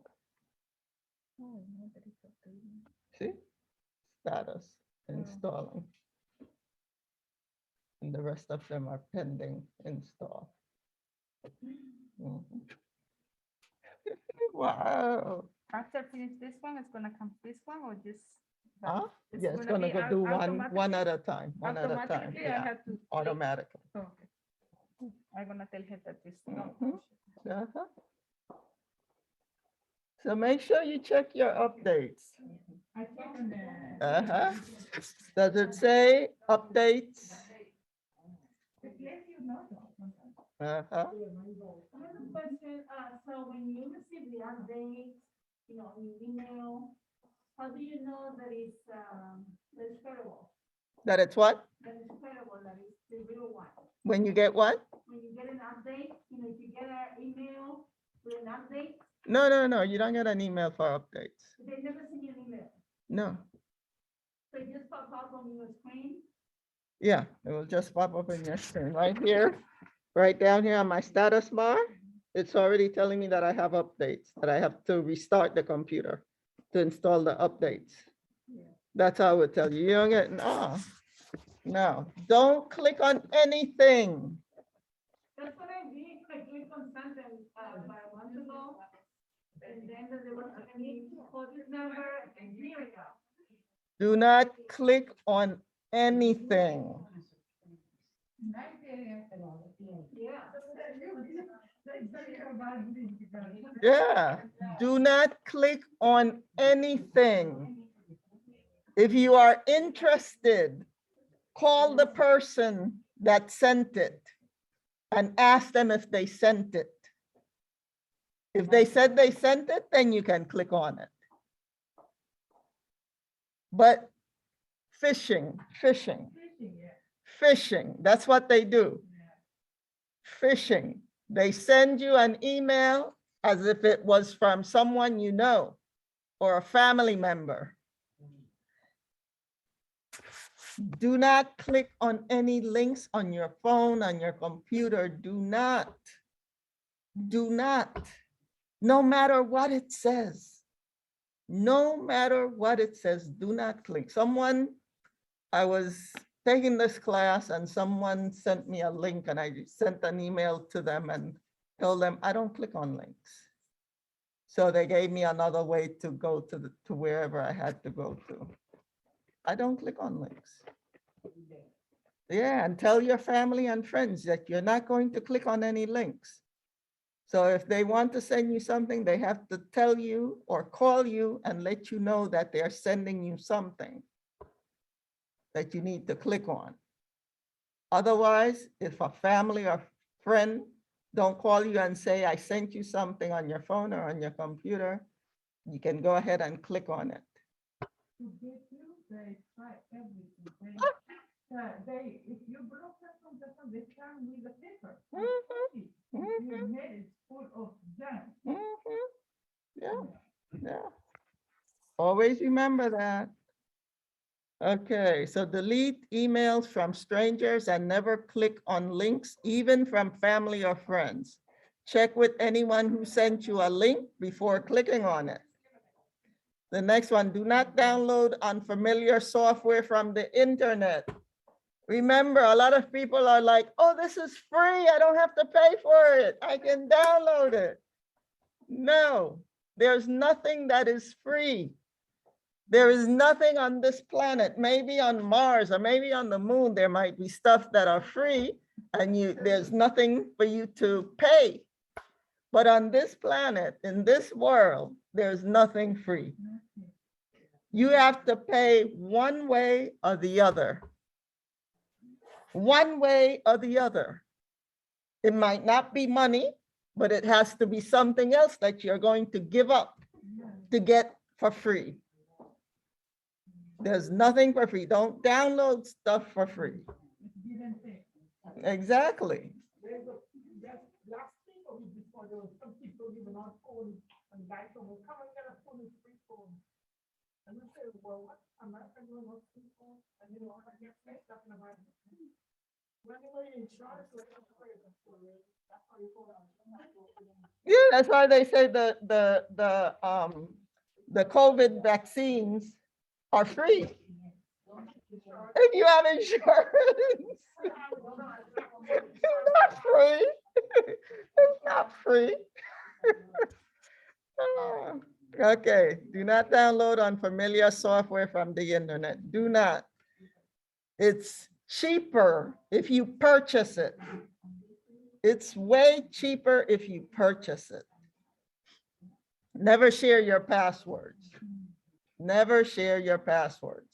Oh, no, that is updating. See? Status installing. And the rest of them are pending install. Mhm. Wow. After finish this one, it's gonna come this one or just? that? Huh? It's Yeah, it's gonna gonna be go do one automatically? at a time, one at a time. Automatically, I Yeah, have to. click. automatically. Oh, okay. I'm gonna tell her that this. Mhm. Uh-huh. So make sure you check your updates. I check on the. Uh-huh. Does it say updates? It lets you know. Uh-huh. Another question, so when you receive the update, in your email, how do you know that it's credible? That it's what? That it's credible, that it's the real one? When you get what? When you get an update, if you get an email with an update, No, you don't get an email for updates. they never send you an email. No. So it just pops up on your screen. Yeah, it will just pop up in your screen right here, right down here on my status bar. It's already telling me that I have updates, that I have to restart the computer to install the updates. That's how it would tell you. You don't get, no, don't click on anything. That's what I did. I clicked on something about a month ago. And then there was a need to call this number, and here we go. Do not click on anything. Yeah, do not click on anything. If you are interested, call the person that sent it and ask them if they sent it. If they said they sent it, then you can click on it. But phishing, that's what they do. Phishing, they send you an email as if it was from someone you know or a family member. Do not click on any links on your phone, on your computer. Do not. No matter what it says. No matter what it says, do not click. I was taking this class and someone sent me a link and I sent an email to them and told them I don't click on links. So they gave me another way to go to wherever I had to go to. I don't click on links. Yeah, and tell your family and friends that you're not going to click on any links. So if they want to send you something, they have to tell you or call you and let you know that they're sending you something that you need to click on. Otherwise, if a family or friend don't call you and say, I sent you something on your phone or on your computer, you can go ahead and click on it. if you block them from the phone, they come with the paper. Mhm, Your mail is full of junk. mhm. Yeah, yeah. Always remember that. Okay, so delete emails from strangers and never click on links, even from family or friends. Check with anyone who sent you a link before clicking on it. The next one, do not download unfamiliar software from the internet. Remember, a lot of people are like, oh, this is free. I don't have to pay for it. I can download it. No, there's nothing that is free. There is nothing on this planet, maybe on Mars or maybe on the moon, there might be stuff that are free and there's nothing for you to pay. But on this planet, in this world, there's nothing free. You have to pay one way or the other. One way or the other. It might not be money, but it has to be something else that you're going to give up to get for free. There's nothing for free. Don't download stuff for free. Exactly. There's last week or week before, there was some people giving out phones and guys will come and get a phone with free phone. And we say, well, what America doing with free phone? And you know, I get mixed up in about it. When you were in insurance, that's how you call it. Yeah, that's why they say the COVID vaccines are free. If you have insurance, it's not free. It's not free. Okay, do not download unfamiliar software from the internet. Do not. It's cheaper if you purchase it. It's way cheaper if you purchase it. Never share your passwords. Never share your passwords.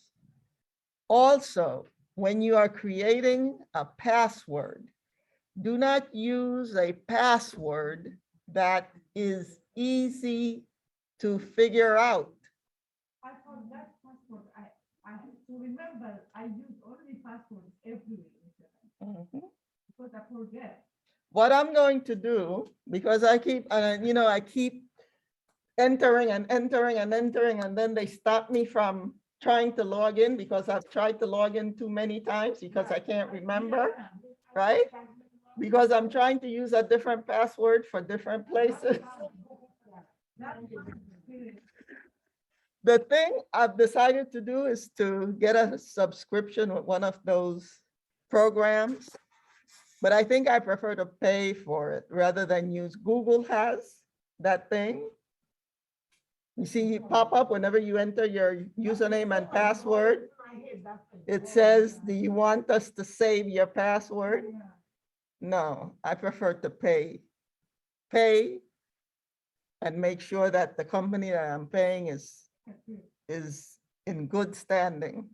Also, when you are creating a password, do not use a password that is easy to figure out. I thought that password, I have to remember, I use only passwords everywhere. Because I forget. What I'm going to do, because I keep, I keep entering and entering and entering, and then they stop me from trying to log in because I've tried to log in too many times because I can't remember, right? Because I'm trying to use a different password for different places. The thing I've decided to do is to get a subscription with one of those programs, but I think I prefer to pay for it rather than use. Google has that thing. You see it pop up whenever you enter your username and password. It says, do you want us to save your password? No, I prefer to pay. Pay and make sure that the company that I'm paying is in good standing.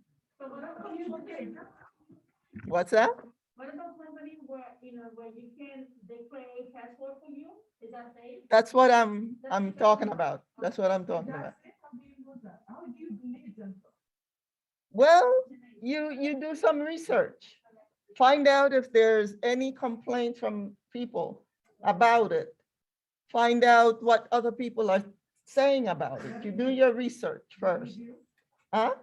What's that? What about company where, where you can, they create password for you? Is that safe? That's what I'm talking about. That's what I'm talking about. How do you believe them? Well, you do some research. Find out if there's any complaints from people about it. Find out what other people are saying about it. You do your research first. Huh?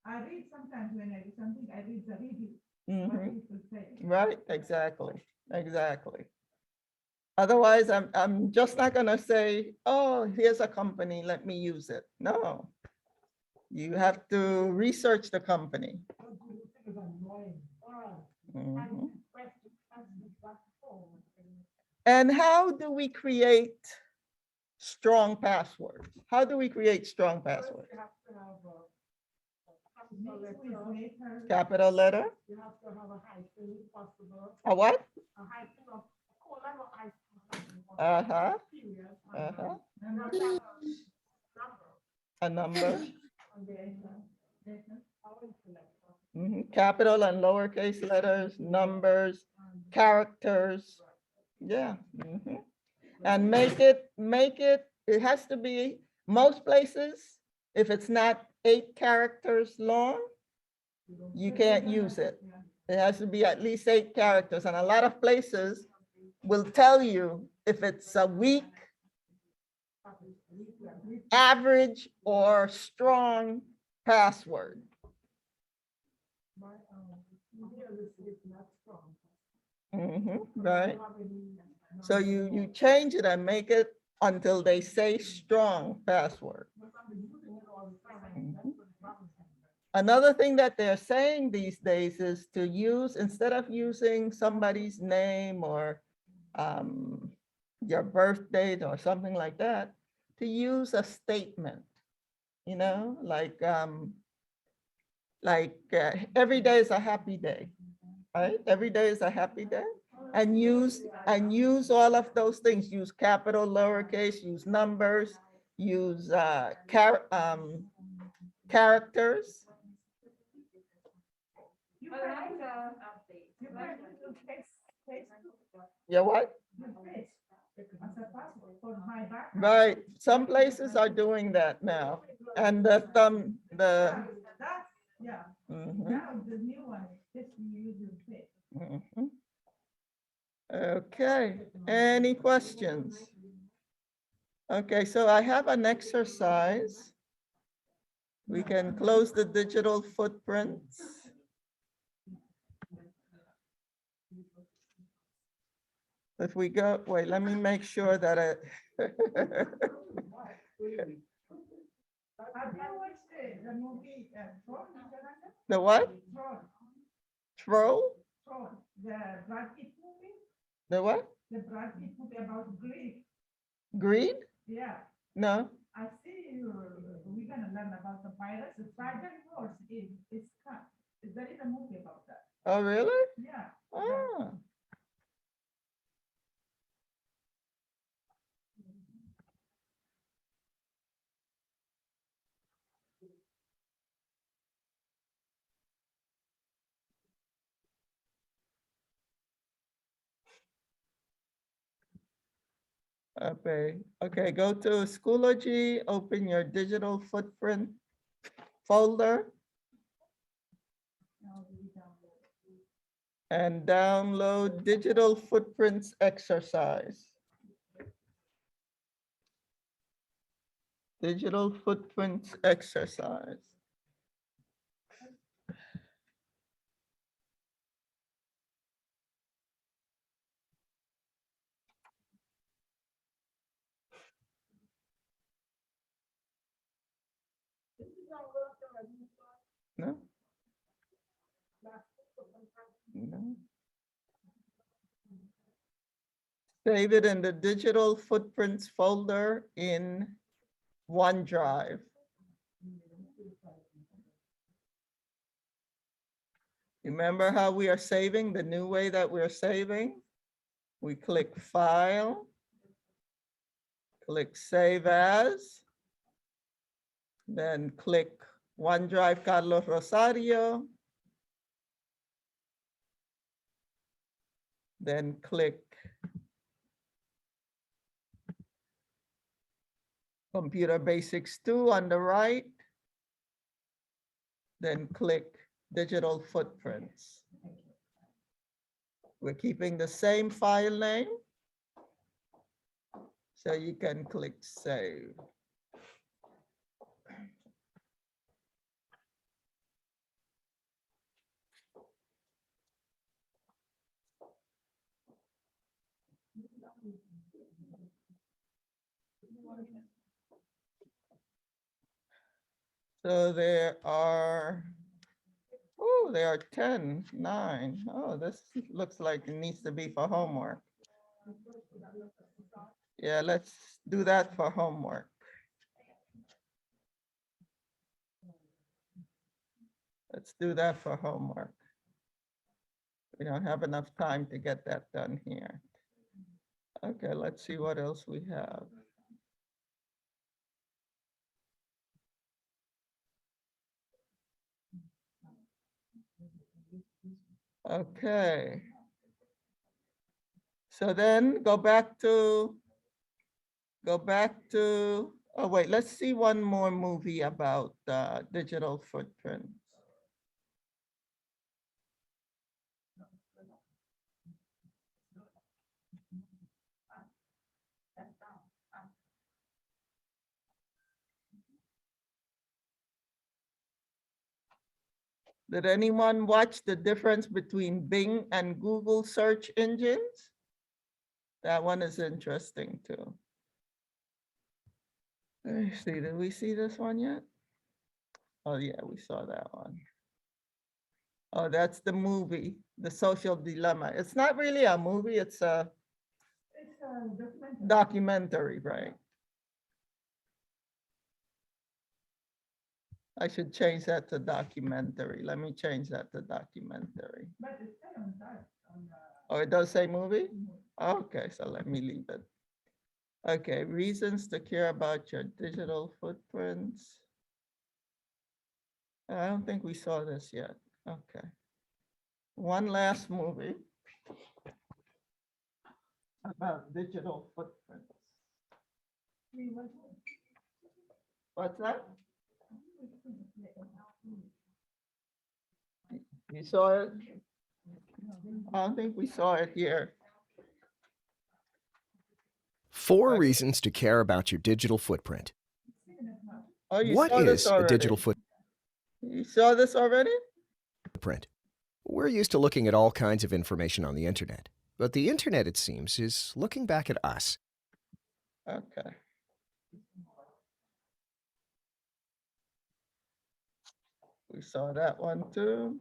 I read sometimes when I do something, I read the review. Mhm. What people say. Right, exactly, exactly. Otherwise, I'm just not gonna say, oh, here's a company, let me use it. No. You have to research the company. Mhm. And how do we create strong passwords? How do we create strong passwords? Capital letter? You have to have a hyphen if possible. A what? A hyphen of colon or hyphen. Uh-huh. Period. Uh-huh. And you have to have a number A number. on the end. How is it? Mhm. Capital and lowercase letters, numbers, characters. Yeah. Mhm. And make it, it has to be, most places, if it's not 8 characters long, you can't use it. It has to be at least 8 characters, and a lot of places will tell you if it's a weak, average, or strong password. My, here this is not strong. Right? So you change it and make it until they say strong password. Mhm. Another thing that they're saying these days is to use, instead of using somebody's name or your birth date or something like that, to use a statement, you know, like every day is a happy day, right? Every day is a happy day. And use all of those things. Use capital, lowercase, use numbers, use characters. You can do paste Yeah, what? as a password for my back. Right. Some places are doing that now. And the thumb, the. That's, yeah, Mhm, now the new one, just use your paste. mhm. Okay, any questions? Okay, so I have an exercise. We can close the digital footprints. If we go, wait, let me make sure that I. Have you watched the movie, Tron? The what? Tron, Troll? Tron, the Brad Pitt movie? The what? The Brad Pitt movie about Greek. Greed? Yeah, No? I see we're gonna learn about the virus. The Trojan horse is cut. There is a movie about that. Oh, really? Yeah. Ah. Okay, okay, go to Schoology, open your digital footprint folder and download digital footprints exercise. Digital footprints exercise. No? No. Save it in the digital footprints folder in OneDrive. Remember how we are saving, the new way that we're saving? We click File, click Save As, then click OneDrive Carlos Rosario, then click Computer Basics 2 on the right, then click Digital Footprints. We're keeping the same file name, so you can click Save. So there are 10, 9. Oh, this looks like it needs to be for homework. Yeah, let's do that for homework. Let's do that for homework. We don't have enough time to get that done here. Okay, let's see what else we have. Okay. So then go back to, oh wait, let's see one more movie about digital footprints. Did anyone watch the difference between Bing and Google search engines? That one is interesting too. Let me see, did we see this one yet? Oh yeah, we saw that one. Oh, that's the movie, The Social Dilemma. It's not really a movie, it's a It's a documentary, right? I should change that to documentary. Let me change that to documentary. But it's still on that, on the. Oh, it does say movie? Okay, so let me leave it. Okay, reasons to care about your digital footprints. I don't think we saw this yet. Okay. One last movie about digital footprints. What's that? You saw it? I don't think we saw it here. 4 reasons to care about your digital footprint. Oh, you What saw this is a already? digital You saw this already? footprint? We're used to looking at all kinds of information on the internet, but the internet, it seems, is looking back at us. Okay. We saw that one too.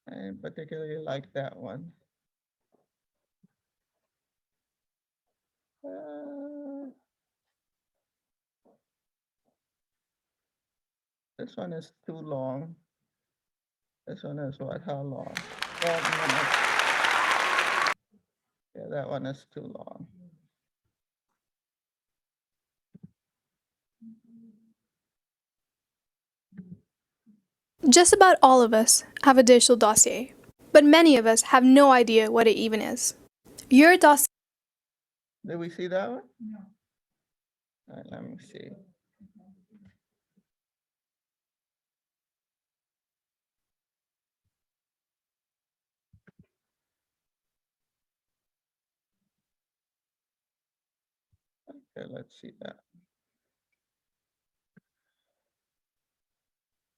I particularly like that one. This one is too long. This one is what, how long? 12 minutes. Yeah, that one is too long. Just about all of us have a digital dossier, but many of us have no idea what it even is. Your dossier Did we see that one? No. All right, let me see. Okay, let's see that.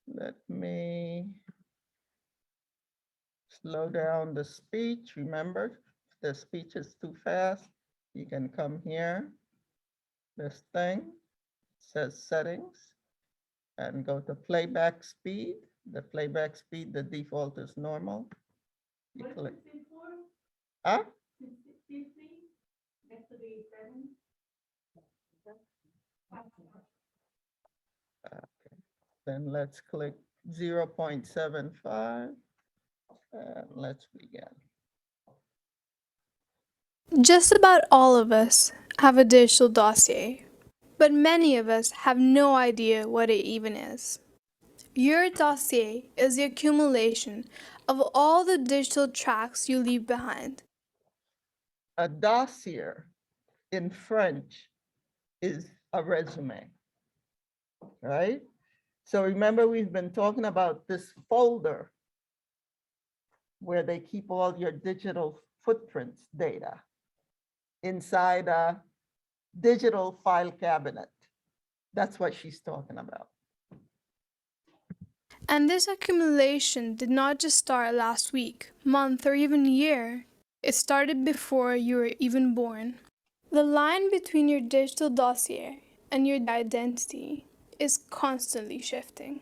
Let me slow down the speech. Remember, if the speech is too fast, you can come here. This thing says settings and go to playback speed. The playback speed, the default is normal. You What click. is it for? Huh? 63, next to the 7. Then let's click 0.75 and let's begin. Just about all of us have a digital dossier, but many of us have no idea what it even is. Your dossier is the accumulation of all the digital tracks you leave behind. A dossier in French is a resume, right? So remember, we've been talking about this folder where they keep all your digital footprints data inside a digital file cabinet. That's what she's talking about. And this accumulation did not just start last week, month, or even year. It started before you were even born. The line between your digital dossier and your identity is constantly shifting.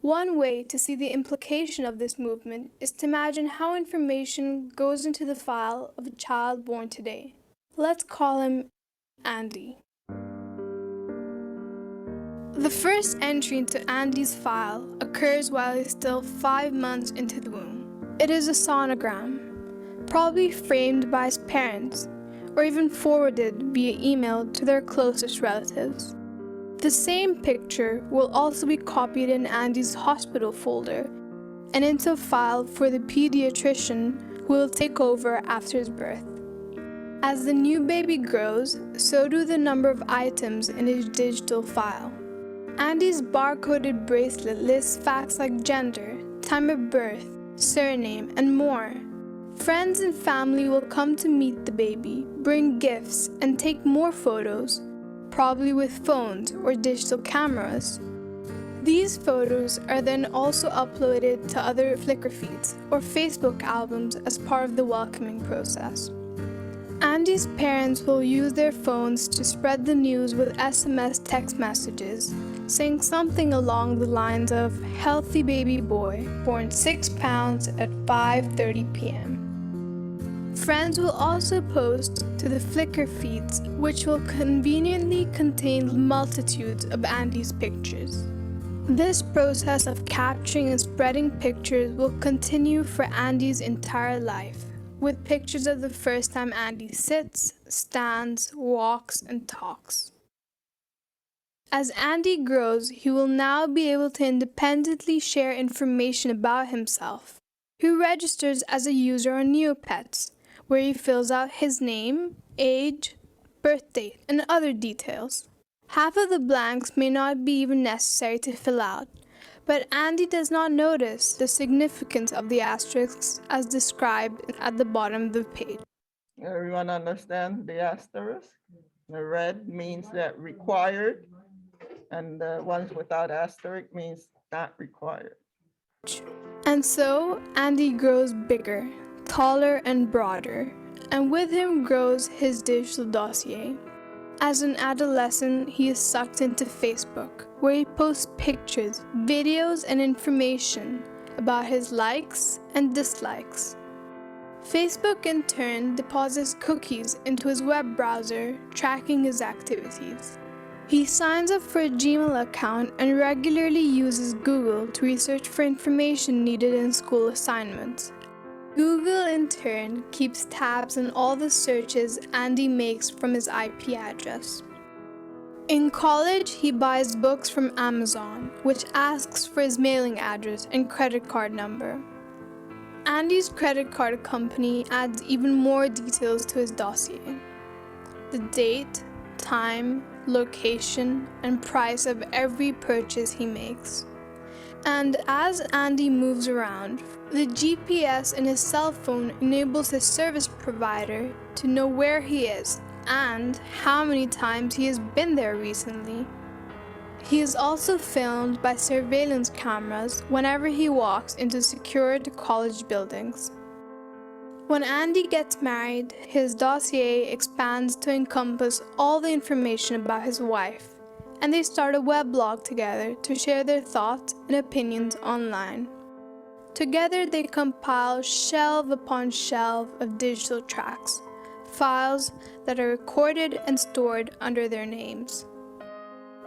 One way to see the implication of this movement is to imagine how information goes into the file of a child born today. Let's call him Andy. The first entry into Andy's file occurs while he's still 5 months into the womb. It is a sonogram, probably framed by his parents, or even forwarded via email to their closest relatives. The same picture will also be copied in Andy's hospital folder and into a file for the pediatrician who will take over after his birth. As the new baby grows, so do the number of items in his digital file. Andy's barcoded bracelet lists facts like gender, time of birth, surname, and more. Friends and family will come to meet the baby, bring gifts, and take more photos. probably with phones or digital cameras. These photos are then also uploaded to other Flickr feeds or Facebook albums as part of the welcoming process. Andy's parents will use their phones to spread the news with SMS text messages, saying something along the lines of "healthy baby boy, born 6 pounds at 5:30 p.m." Friends will also post to the Flickr feeds, which will conveniently contain multitudes of Andy's pictures. This process of capturing and spreading pictures will continue for Andy's entire life, with pictures of the first time Andy sits, stands, walks, and talks. As Andy grows, he will now be able to independently share information about himself. He registers as a user on Neopets, where he fills out his name, age, birth date, and other details. Half of the blanks may not be even necessary to fill out, but Andy does not notice the significance of the asterisks as described at the bottom of the page. Everyone understands the asterisk? The red means that required, and the ones without asterisk means not required. And so Andy grows bigger, taller, and broader, and with him grows his digital dossier. As an adolescent, he is sucked into Facebook, where he posts pictures, videos, and information about his likes and dislikes. Facebook in turn deposits cookies into his web browser, tracking his activities. He signs up for a Gmail account and regularly uses Google to research for information needed in school assignments. Google in turn keeps tabs on all the searches Andy makes from his IP address. In college, he buys books from Amazon, which asks for his mailing address and credit card number. Andy's credit card company adds even more details to his dossier: the date, time, location, and price of every purchase he makes. And as Andy moves around, the GPS in his cell phone enables his service provider to know where he is and how many times he has been there recently. He is also filmed by surveillance cameras whenever he walks into secured college buildings. When Andy gets married, his dossier expands to encompass all the information about his wife, and they start a weblog together to share their thoughts and opinions online. Together they compile shelf upon shelf of digital tracks, files that are recorded and stored under their names.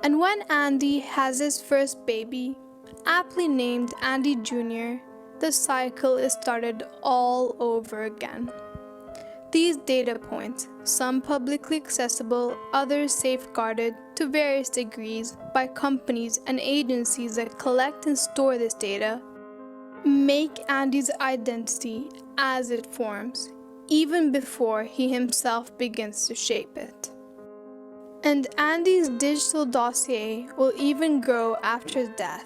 And when Andy has his first baby, aptly named Andy Jr., the cycle is started all over again. These data points, some publicly accessible, others safeguarded to various degrees by companies and agencies that collect and store this data, make Andy's identity as it forms, even before he himself begins to shape it. And Andy's digital dossier will even grow after his death.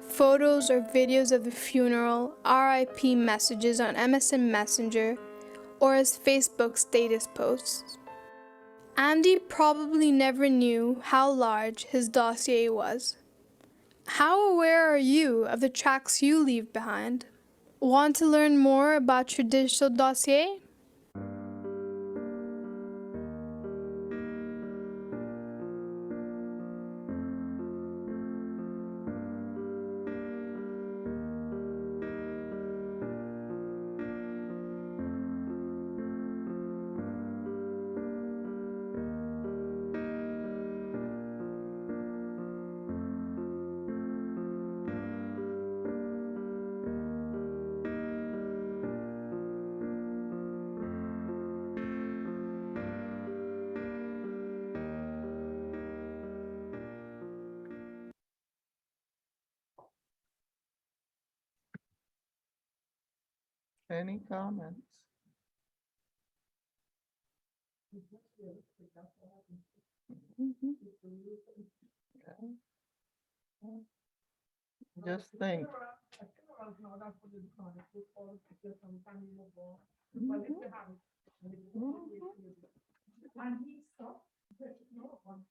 Photos or videos of the funeral, RIP messages on MSN Messenger, or his Facebook status posts. Andy probably never knew how large his dossier was. How aware are you of the tracks you leave behind? Want to learn more about your digital dossier? Any comments? Mhm. Yeah. Just think. Mhm. And he stopped, but no one.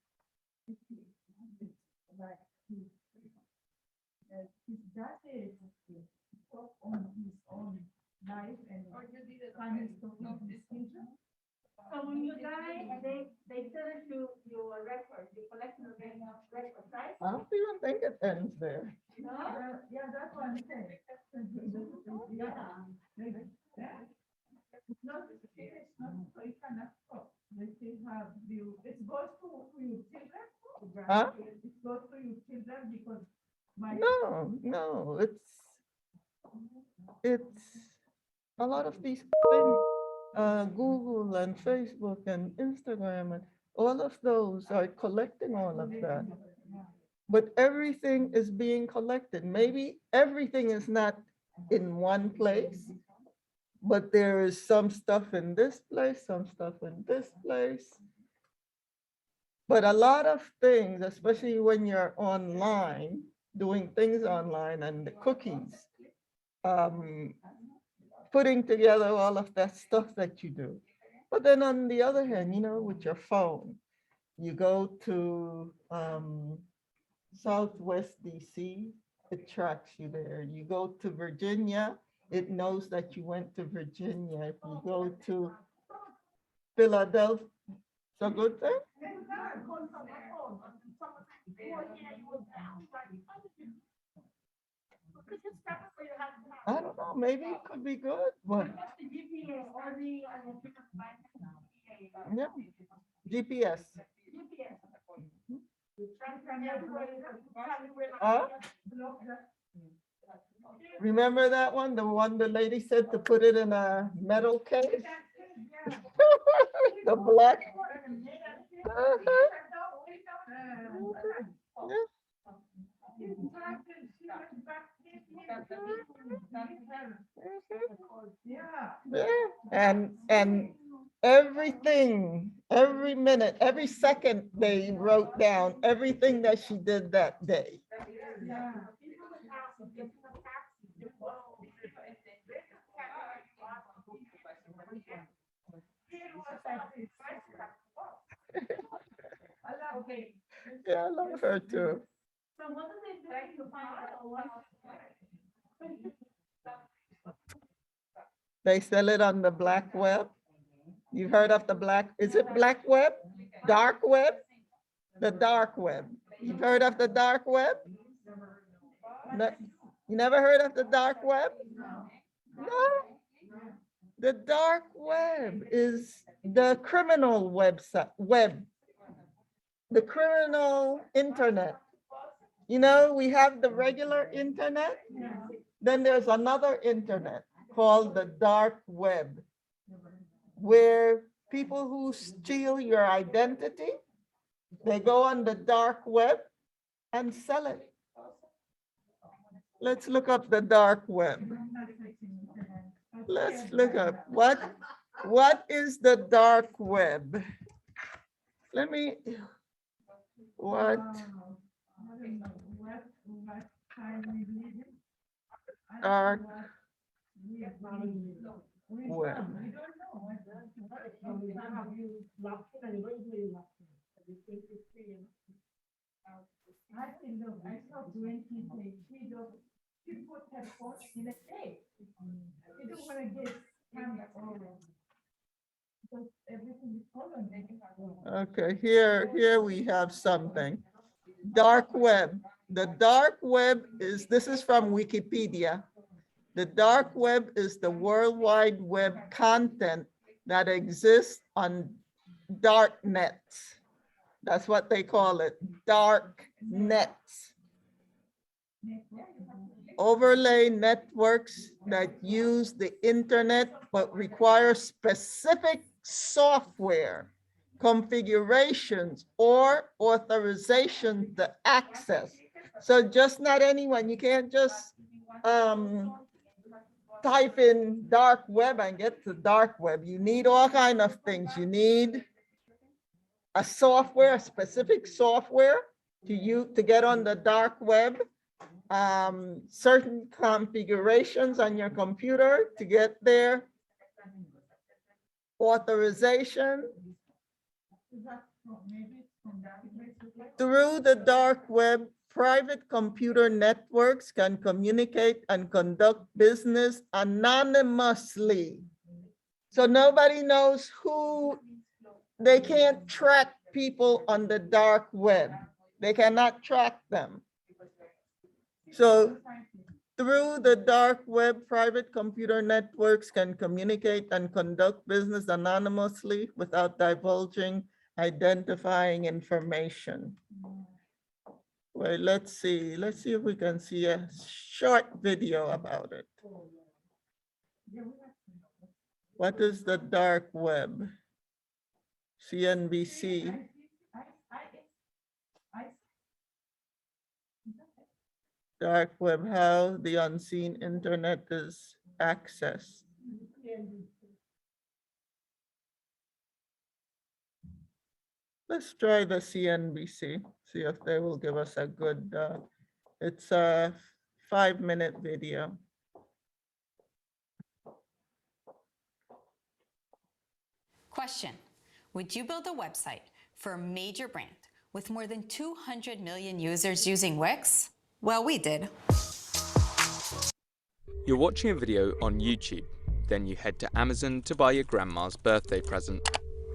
is your record, your collection of records, right? I don't even think it ends there. No? Yeah, that's what I'm saying. Yeah. It's not, it's not, so you cannot stop. They still have you, it goes to your children. Huh? It goes to your children because my. No, it's a lot of these things, Google and Facebook and Instagram and all of those are collecting all of that. But everything is being collected. Maybe everything is not in one place, but there is some stuff in this place, some stuff in this place. But a lot of things, especially when you're online, doing things online and the cookies, putting together all of that stuff that you do. But then on the other hand, with your phone, you go to Southwest DC, it tracks you there. You go to Virginia, it knows that you went to Virginia. If you go to Philadelphia, it's a good thing. I don't know, maybe it could be good, but yeah, GPS. Huh? Remember that one? The one the lady said to put it in a metal case? The black. Yeah, and everything, every minute, every second, they wrote down everything that she did that day. Yeah, I love her too. They sell it on the black web. You've heard of the black, is it black web? Dark web? The dark web. You've heard of the dark web? No, you never heard of the dark web? No. The dark web is the criminal web, the criminal internet. We have the regular internet, then there's another internet called the dark web, where people who steal your identity, they go on the dark web and sell it. Let's look up the dark web. Let's look up what is the dark web? What? Dark web. Okay, here we have something. Dark web. The dark web this is from Wikipedia. The dark web is the World Wide Web content that exists on dark nets. That's what they call it, dark nets. Overlay networks that use the internet but require specific software, configurations, or authorization to access. So just not anyone, you can't just type in dark web and get to dark web. You need all kinds of things. You need a software, a specific software to get on the dark web, certain configurations on your computer to get there, authorization. Through the dark web, private computer networks can communicate and conduct business anonymously. So nobody knows who they can't track people on the dark web. They cannot track them. So through the dark web, private computer networks can communicate and conduct business anonymously without divulging identifying information. Wait, let's see if we can see a short video about it. What is the dark web? CNBC. Dark web, how the unseen internet is accessed. Let's try the CNBC, see if they will give us a good, it's a 5-minute video. Question: would you build a website for a major brand with more than 200 million users using Wix? Well, we did. You're watching a video on YouTube, then you head to Amazon to buy your grandma's birthday present.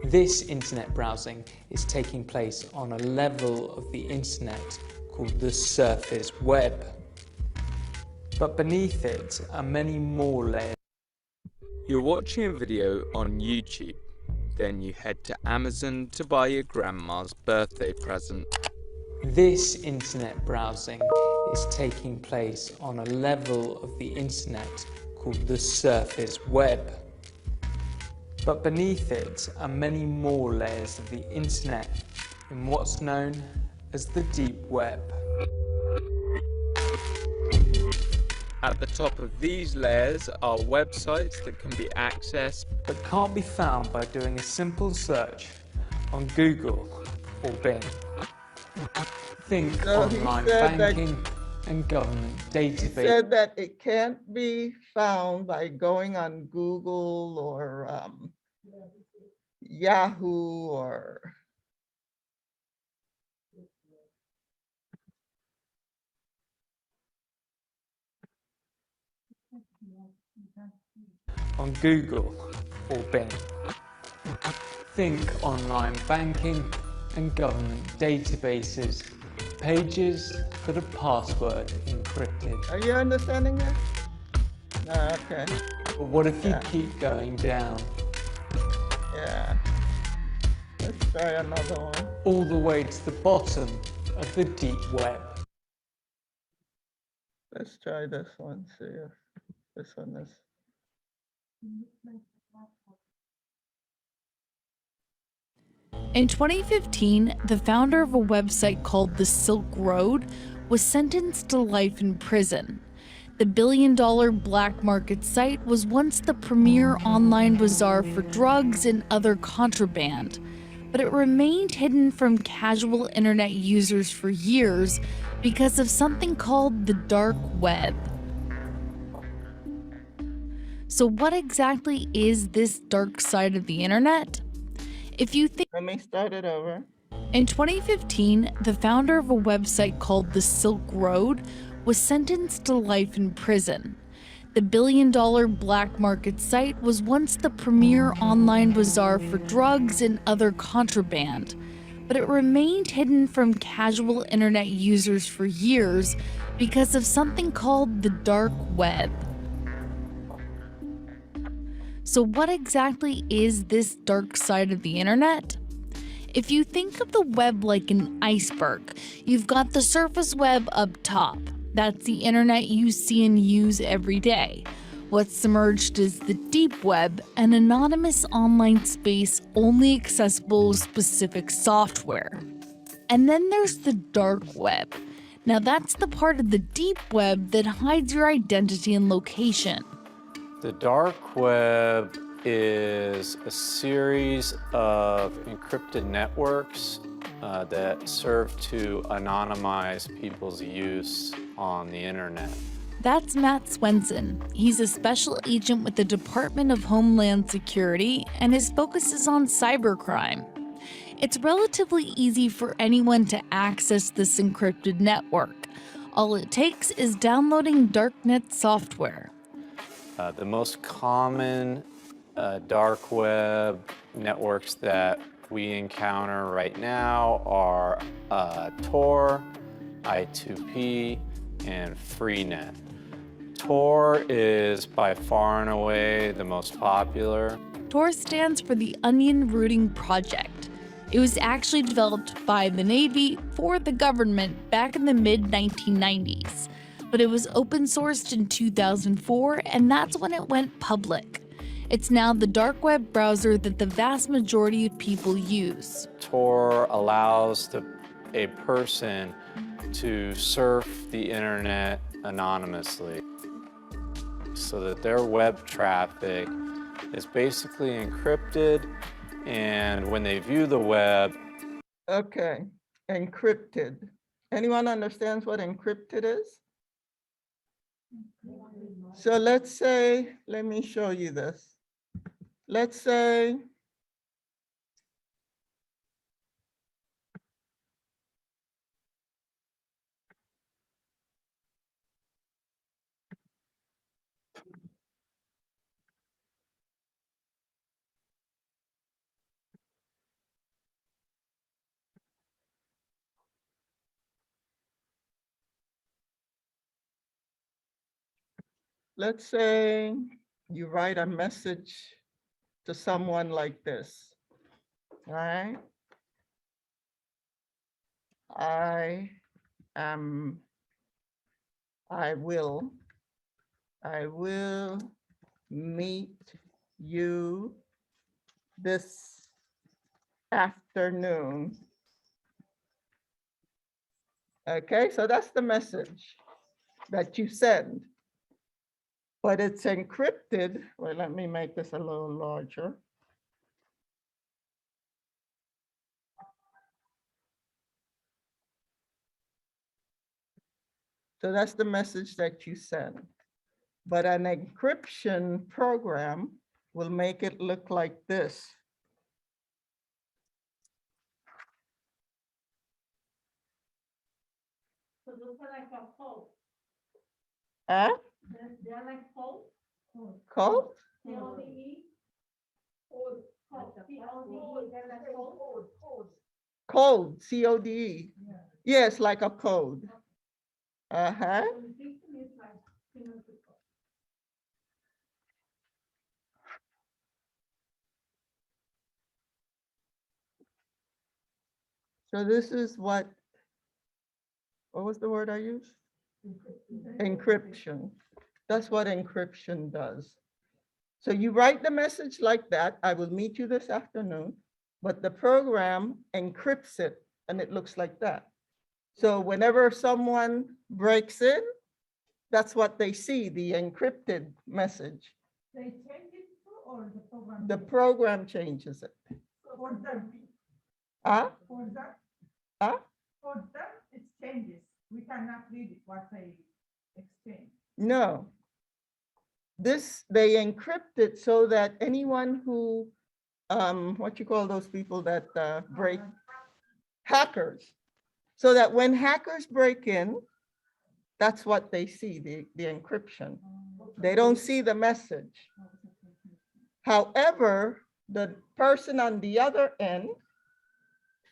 This internet browsing is taking place on a level of the internet called the surface web. But beneath it are many more layers. You're watching a video on YouTube, then you head to Amazon to buy your grandma's birthday present. This internet browsing is taking place on a level of the internet called the surface web. But beneath it are many more layers of the internet in what's known as the deep web. At the top of these layers are websites that can be accessed but can't be found by doing a simple search on Google or Bing. Think So he online said that- banking and government He database. said that it can't be found by going on Google or Yahoo or on Google or Bing. Think online banking and government databases, pages that are password encrypted. Are you understanding that? No, okay, But what if you Yeah. keep going down, yeah. Let's try another one. all the way to the bottom of the deep web? Let's try this one, see if this one is. In 2015, the founder of a website called The Silk Road was sentenced to life in prison. The billion-dollar black market site was once the premier online bazaar for drugs and other contraband, but it remained hidden from casual internet users for years because of something called the dark web. So what exactly is this dark side of the internet? If you think Let me start it over. In 2015, the founder of a website called The Silk Road was sentenced to life in prison. The billion-dollar black market site was once the premier online bazaar for drugs and other contraband, but it remained hidden from casual internet users for years because of something called the dark web. So what exactly is this dark side of the internet? If you think of the web like an iceberg, you've got the surface web up top. That's the internet you see and use every day. What's submerged is the deep web, an anonymous online space only accessible with specific software. And then there's the dark web. Now that's the part of the deep web that hides your identity and location. The dark web is a series of encrypted networks that serve to anonymize people's use on the internet. That's Matt Swenson. He's a special agent with the Department of Homeland Security, and his focus is on cybercrime. It's relatively easy for anyone to access this encrypted network. All it takes is downloading darknet software. The most common dark web networks that we encounter right now are Tor, I2P, and Freenet. Tor is by far and away the most popular. Tor stands for the Onion Routing Project. It was actually developed by the Navy for the government back in the mid-1990s, but it was open sourced in 2004, and that's when it went public. It's now the dark web browser that the vast majority of people use. Tor allows a person to surf the internet anonymously so that their web traffic is basically encrypted, and when they view the web. Okay, encrypted. Anyone understands what encrypted is? So let's say, let me show you this. Let's say you write a message to someone like this, all right? I will meet you this afternoon. Okay, so that's the message that you send. But it's encrypted. Well, let me make this a little larger. So that's the message that you send. But an encryption program will make it look like this. So those are like a code. Huh? They're like code. Code? C-O-D-E. Code. C-O-D-E. They're like code. Code, C-O-D-E. Yes, like a code. Uh-huh. So the system is like similar to code. So this is what was the word I used? Encryption. That's what encryption does. So you write the message like that, I will meet you this afternoon, but the program encrypts it and it looks like that. So whenever someone breaks in, that's what they see, the encrypted message. They change it too, or the program? The program changes it. For them. Huh? For that. Huh? For them, it changes. We cannot read it, what they exchange. No. They encrypt it so that anyone who, what you call those people that break, hackers. So that when hackers break in, that's what they see, the encryption. They don't see the message. However, the person on the other end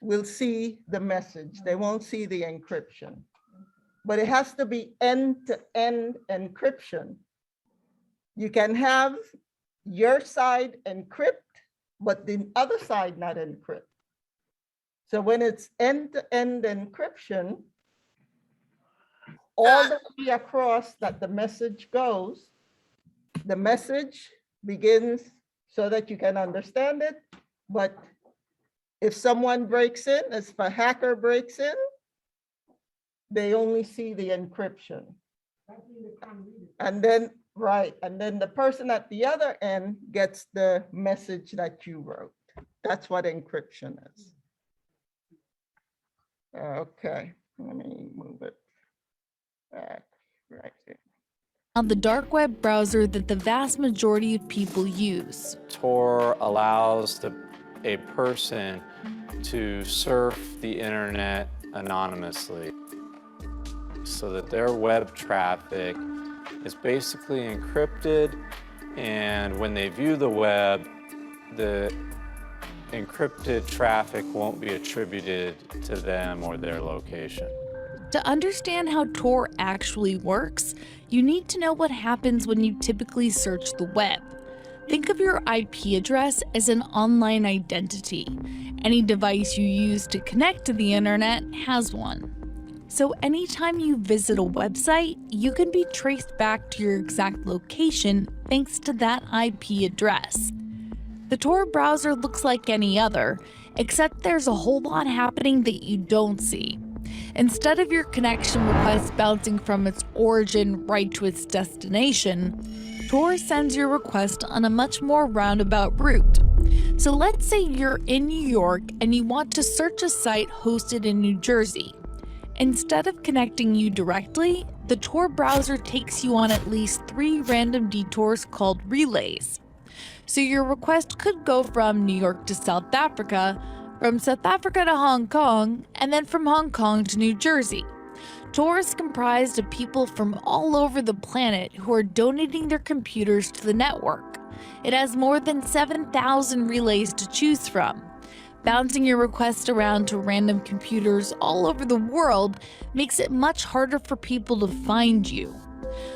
will see the message. They won't see the encryption. But it has to be end-to-end encryption. You can have your side encrypt, but the other side not encrypt. So when it's end-to-end encryption, all the way across that the message goes, the message begins so that you can understand it. But if someone breaks in, if a hacker breaks in, they only see the encryption. And then, right, and then the person at the other end gets the message that you wrote. That's what encryption is. Okay, let me move it back right here. Now the dark web browser that the vast majority of people use. Tor allows a person to surf the internet anonymously so that their web traffic is basically encrypted, and when they view the web, encrypted traffic won't be attributed to them or their location. To understand how Tor actually works, you need to know what happens when you typically search the web. Think of your IP address as an online identity. Any device you use to connect to the internet has one. So anytime you visit a website, you can be traced back to your exact location thanks to that IP address. The Tor browser looks like any other, except there's a whole lot happening that you don't see. Instead of your connection request bouncing from its origin right to its destination, Tor sends your request on a much more roundabout route. So let's say you're in New York and you want to search a site hosted in New Jersey. Instead of connecting you directly, the Tor browser takes you on at least 3 random detours called relays. So your request could go from New York to South Africa, from South Africa to Hong Kong, and then from Hong Kong to New Jersey. Tor is comprised of people from all over the planet who are donating their computers to the network. It has more than 7,000 relays to choose from. Bouncing your request around to random computers all over the world makes it much harder for people to find you.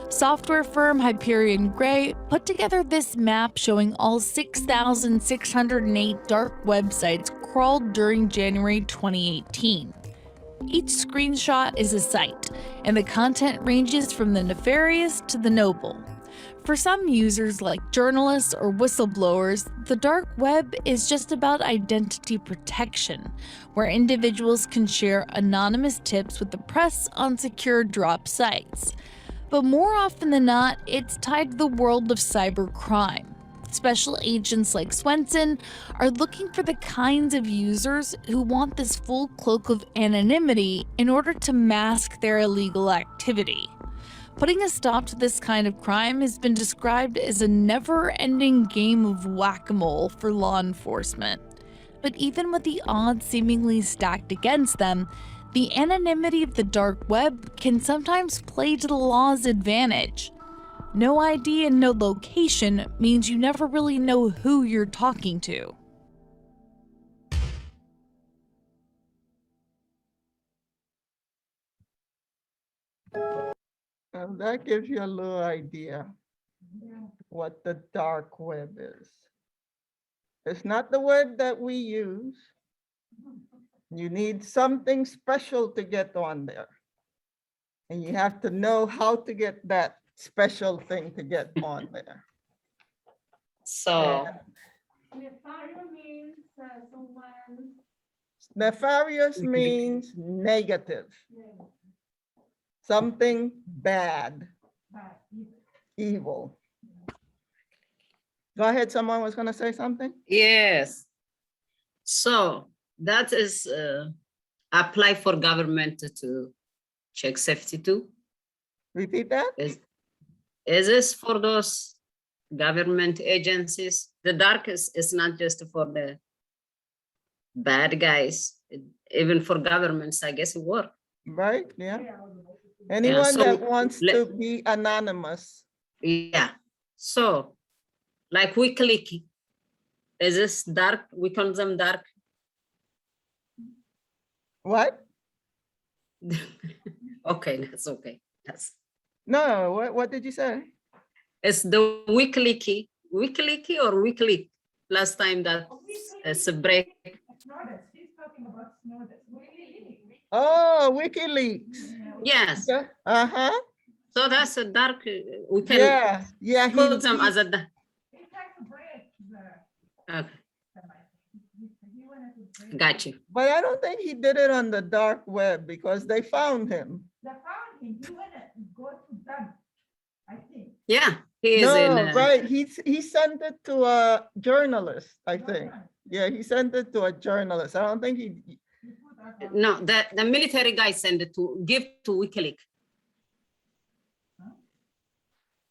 Software firm Hyperion Gray put together this map showing all 6,608 dark websites crawled during January 2018. Each screenshot is a site, and the content ranges from the nefarious to the noble. For some users, like journalists or whistleblowers, the dark web is just about identity protection, where individuals can share anonymous tips with the press on secure drop sites. But more often than not, it's tied to the world of cybercrime. Special agents like Swenson are looking for the kinds of users who want this full cloak of anonymity in order to mask their illegal activity. Putting a stop to this kind of crime has been described as a never-ending game of whack-a-mole for law enforcement. But even with the odds seemingly stacked against them, the anonymity of the dark web can sometimes play to the law's advantage. No ID and no location means you never really know who you're talking to. That gives you a little idea what the dark web is. It's not the web that we use. You need something special to get on there. And you have to know how to get that special thing to get on there. So Nefarious means someone. Nefarious means negative, something bad, evil. Go ahead, someone was gonna say something? yes. So that is apply for government to check safety too. Repeat that? Is this for those government agencies? The dark is not just for the bad guys, even for governments, I guess it works. Right, yeah. Anyone so that wants to be anonymous. Yeah, so like we click, is this dark? We call them dark. What? Okay, that's okay. That's No, what did you say? it's the weekly key or weekly. Last time that it's a break. Snowdust. She's talking about Snowdust. Oh, WikiLeaks. Yes. Uh-huh. So that's a dark. We can yeah. put them as a. Okay. Got you. But I don't think he did it on the dark web because they found him. They found him. You want to go to them, I think. Yeah, he is in. Right. He sent it to a journalist, I think. Yeah, he sent it to a journalist. I don't think he. No, the military guy sent it to give to WikiLeaks.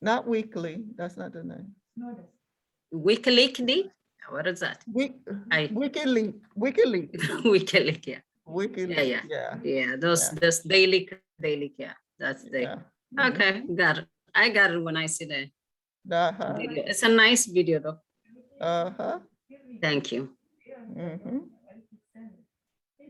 Not weekly. That's not the name. WikiLeaks. What is that? WikiLeaks. WikiLeaks, yeah. WikiLeaks, yeah. Those daily, yeah. That's the okay. Got it. I got it when I see the video. It's a nice video though. Uh-huh. Thank you. on the Mhm. journalist, he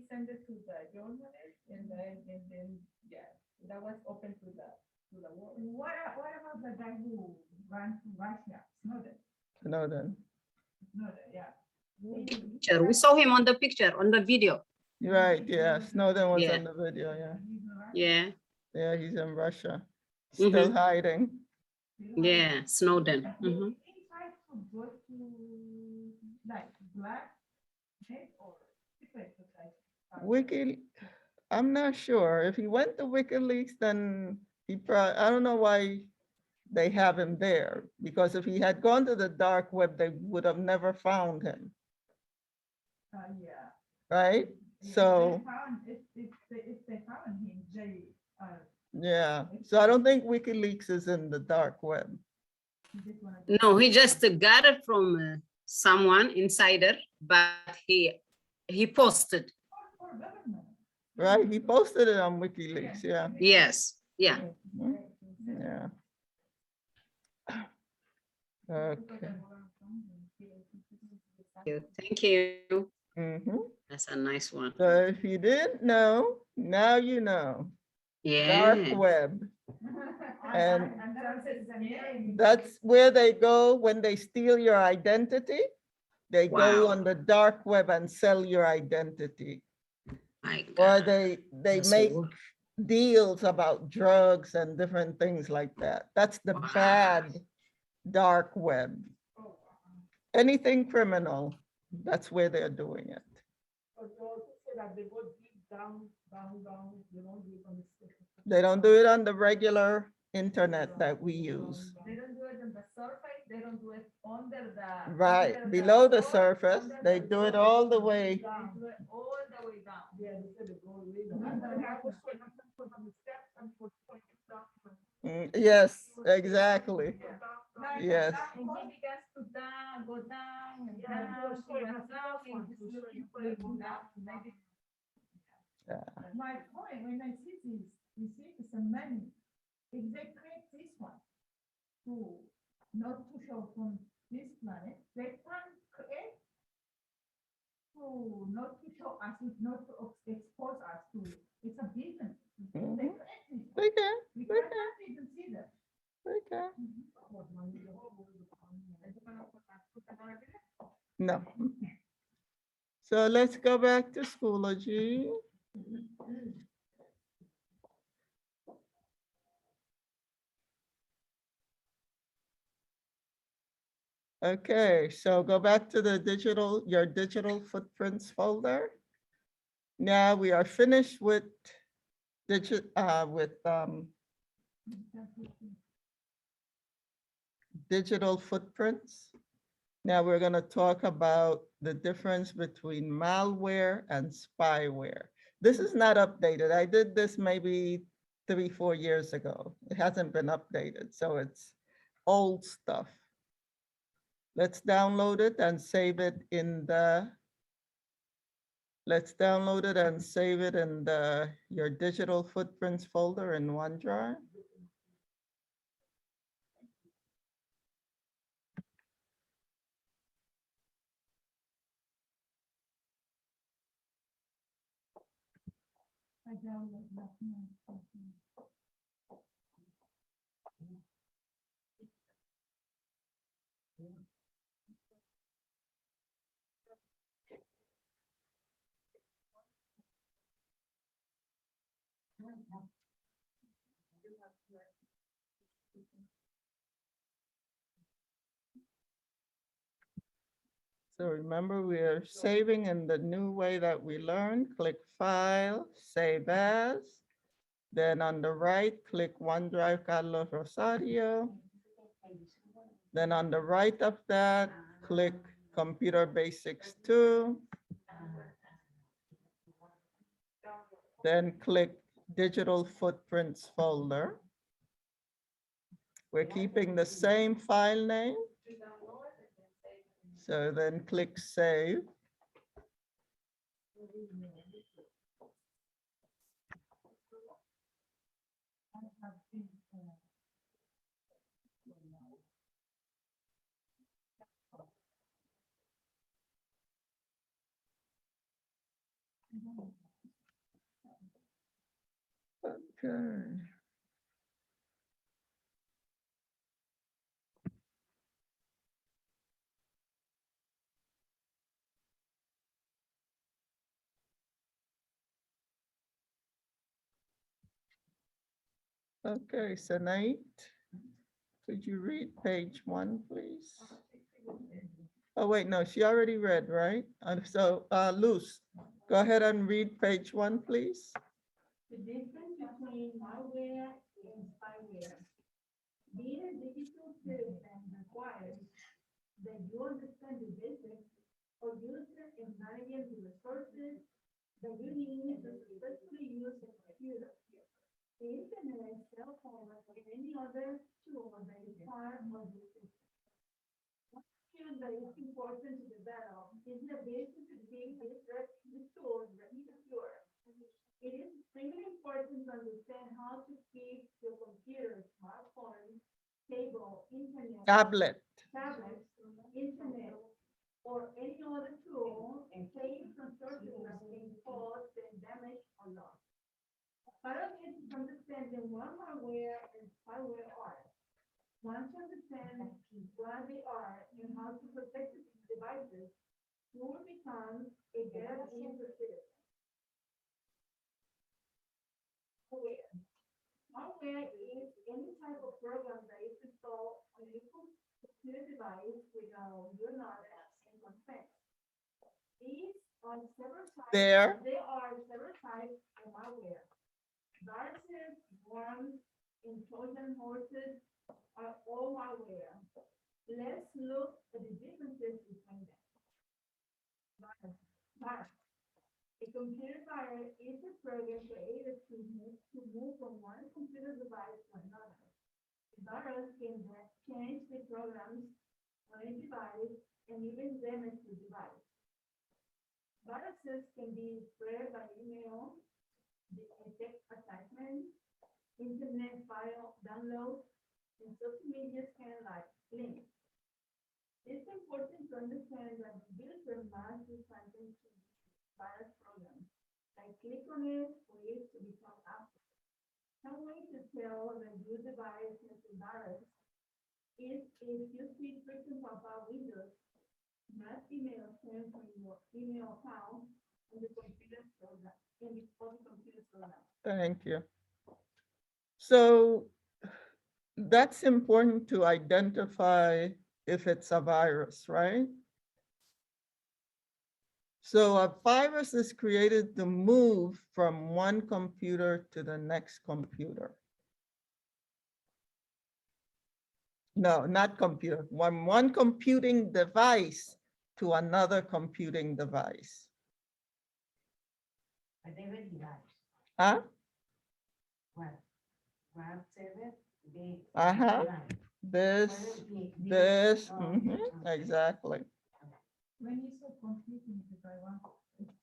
sent it to the journalist and then, yeah, that was open to the world. What about the guy who ran to Russia? Snowden, Snowden. yeah. Picture. We saw him on the picture, on the video. Right, yeah, Snowden was Yeah. in the video, yeah. Yeah, Yeah, he's in Russia, still hiding. yeah, Snowden. Mhm. He tried to go to like black net or secret society. I'm not sure. If he went to WikiLeaks, then he probably, I don't know why they have him there. Because if he had gone to the dark web, they would have never found him, Yeah. right? Yeah, So, if they found him, yeah. So I don't think WikiLeaks is in the dark web. No, he just got it from someone insider, but he posted. Right? He posted it on WikiLeaks, yeah. Yes, yeah. Mhm. Yeah. Okay. Thank you. Mhm. That's a nice one. So if you didn't know, now you know. Dark Yeah. web. And that's where they go when they steal your identity. They go Wow. on the dark web and sell your identity. My Or God. they That's make war. deals about drugs and different things like that. That's the Wow. bad dark web. Anything criminal, that's where they're doing it. But you also say that they go deep down, they don't do it on the surface. They don't do it on the regular internet that we use. They don't do it on the surface, they don't do it under the. Right, under below the floor, surface, under they the do it floor. all the way. They do it all the way down. Yeah, they said they go way down. And I was showing them put on the steps and put down. Yes, exactly. Like, Yes. that, he begins to down, go down and Yeah, down, he was he showing was us down, the and first this one, he was looking showing for us that, maybe. Yeah. My point, when I see this, you see, it's a money. If they create this one to not to show from this planet, they can create to not to show us, not to expose us to, it's a business. They Mhm. create this. They can, We they cannot even see that. they can. No. So let's go back to Schoology. Okay, so go back to the your digital footprints folder. Now we are finished with digital footprints. Now we're going to talk about the difference between malware and spyware. This is not updated. I did this maybe 3-4 years ago. It hasn't been updated, so it's old stuff. Let's download it and save it in the, let's download it and save it in your digital footprints folder in OneDrive. I download last night. So remember, we are saving in the new way that we learned. Click File, Save As. Then on the right, click OneDrive Carlos Rosario. Then on the right of that, click Computer Basics 2. Then click Digital Footprints folder. We're keeping the same file name. So then click Save. Okay. Okay, Sanait, could you read page 1, please? Oh, wait, no, she already read, right? So, Luz, go ahead and read page 1, please. The difference between malware and spyware. Being a digital citizen requires that you understand the basics of user and managing the resources that you need to successfully use a computer. The internet, cell phone, or any other tool that is part of the system. One skill that is important to develop is the ability to keep the tools ready to secure. It is extremely important to understand how to keep your computer, smartphone, cable, internet, Tablet. internet, or any other tool safe from sources that can cause damage or loss. Part of it is understanding what malware and spyware are. Once you understand what they are and how to protect the devices, you will become a better user citizen. Malware is any type of program that is installed on your computer device without your knowledge and consent. These are several types. There are several types of malware. Viruses, worms, and Trojan horses are all malware. Let's look at the differences between them. Virus. A computer virus is a program created to move from one computer device to another. The virus can change the programs on a device and even damage the device. Viruses can be spread by email, the text attachment, internet file download, and social media scan like links. It's important to understand that the user must do something to virus program. Like click on it for it to become active. Some way to tell that your device has a virus is if you see certain pop-up windows, mass email sent from your email account on the computer program, in the computer program. Thank you. So that's important to identify if it's a virus, right? So a virus is created to move from one computer to the next computer. No, not computer, one computing device to another computing device. But they will device. Huh? Well, server, they. Uh-huh. This, exactly. When you say computing device, it's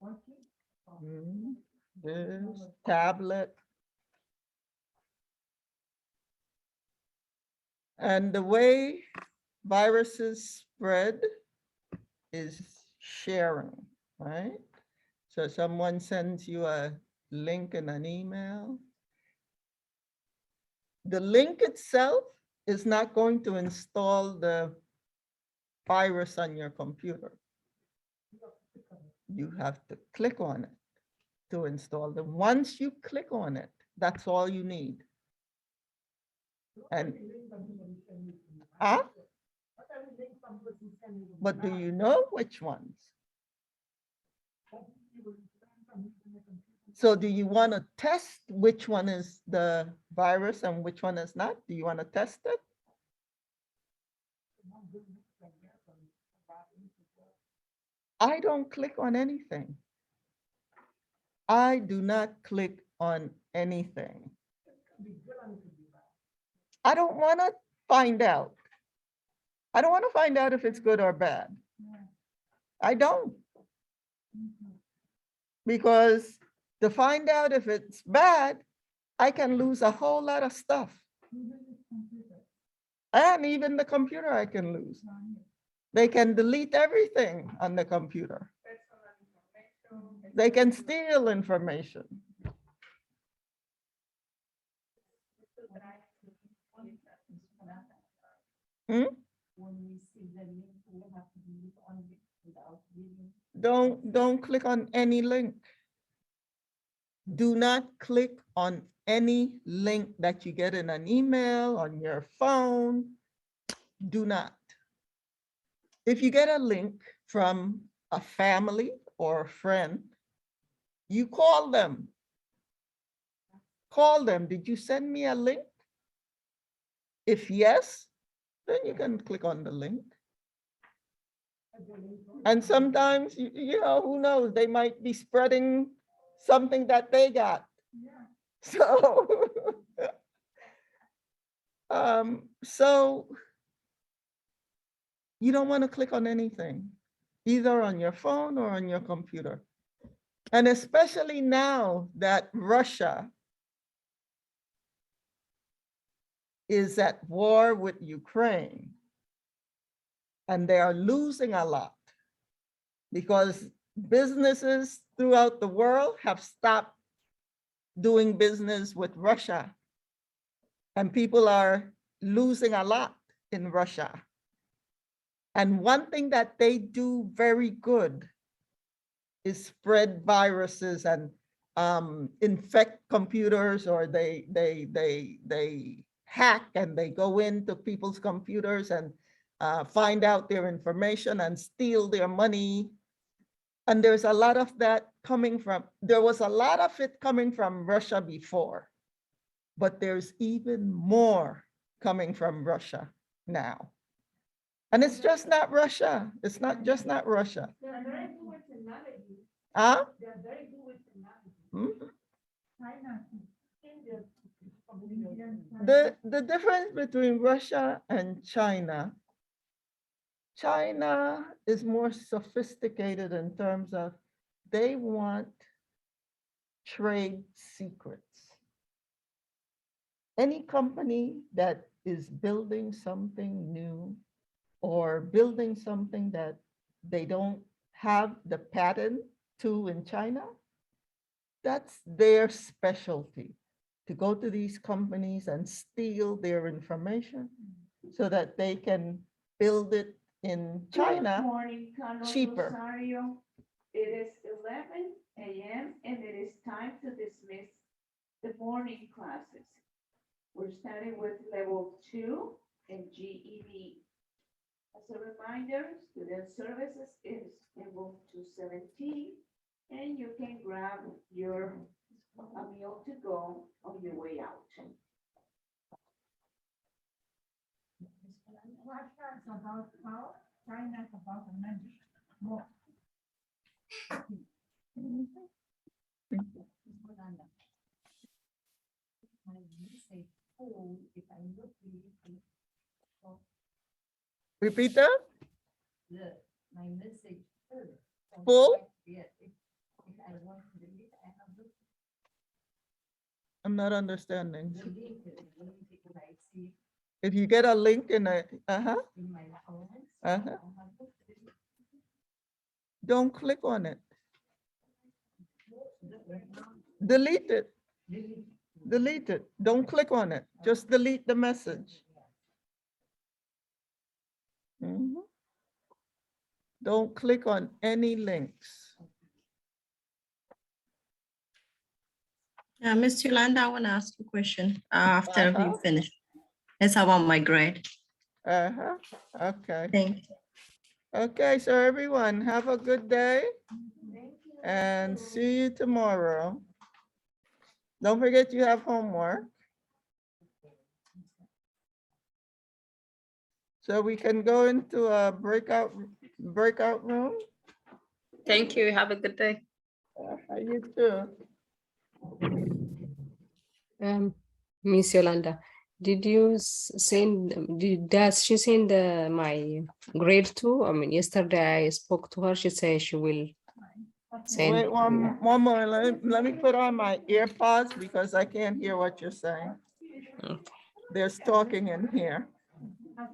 working? This tablet. And the way viruses spread is sharing, right? So someone sends you a link in an email. The link itself is not going to install the virus on your computer. You have to click on it to install them. Once you click on it, that's all you need. And but do you know which ones? So do you want to test which one is the virus and which one is not? Do you want to test it? I don't click on anything. I do not click on anything. I don't want to find out. I don't want to find out if it's good or bad. I don't. Because to find out if it's bad, I can lose a whole lot of stuff. And even the computer I can lose. They can delete everything on the computer. They can steal information. Hmm? Don't click on any link. Do not click on any link that you get in an email, on your phone. Do not. If you get a link from a family or a friend, you call them. Call them. Did you send me a link? If yes, then you can click on the link. And sometimes, you know, who knows, they might be spreading something that they got. So, so you don't want to click on anything, either on your phone or on your computer. And especially now that Russia is at war with Ukraine, and they are losing a lot because businesses throughout the world have stopped doing business with Russia, and people are losing a lot in Russia. And one thing that they do very good is spread viruses and infect computers, or they hack and they go into people's computers and find out their information and steal their money. And there's a lot of that coming from, there was a lot of it coming from Russia before, but there's even more coming from Russia now. And it's just not Russia. It's not just not Russia. They're very good with technology. Huh? They're very good with technology. Mhm. China. India. The difference between Russia and China, China is more sophisticated in terms of they want trade secrets. Any company that is building something new or building something that they don't have the patent to in China, that's their specialty, to go to these companies and steal their information so that they can build it in China Good morning, Carlos cheaper. Rosario. It is 11 a.m. and it is time to dismiss the morning classes. We're starting with level 2 and GED. As a reminder, student services is in room 217, and you can grab your meal to go on your way out. Russia is about power, China is about money. More. Repeat that? My message Full? Yes, if I want to delete, I have to I'm not understanding. delete it. Because I see If you get a link in a, in my phone. So I have to delete don't click on it. it. Delete it. Delete. Delete it. Don't click on it. Just delete the message. Mhm. Don't click on any links. Ms. Yolanda, I want to ask you a question after Uh-huh. you finish. It's about my grade. Okay. Thank you. Okay, so everyone, have a good day and see you tomorrow. Don't forget you have homework. So we can go into a breakout room. Thank you. Have a good day. You too. Miss Yolanda, did you send, does she send my grade too? I mean, yesterday I spoke to her, she said she will send. Wait, one more, let me put on my earpods because I can't hear what you're saying. Okay. There's talking in here. No,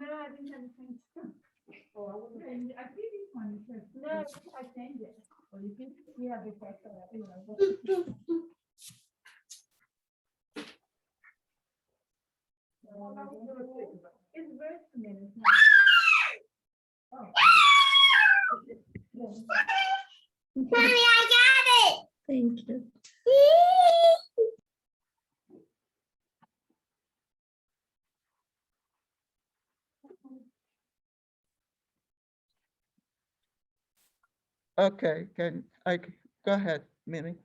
I didn't have anything. Oh, I wasn't. one, you said, no, I changed it. Or you think we have the first, you know. It's very familiar. Oh. Mommy, I got it. Thank you. Okay, go ahead, Minnie.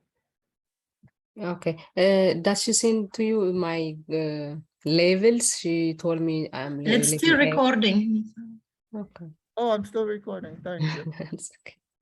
Okay. Does she send to you my levels? She told me I'm It's still level A. recording. Okay. Oh, I'm still recording. Thank you. That's okay.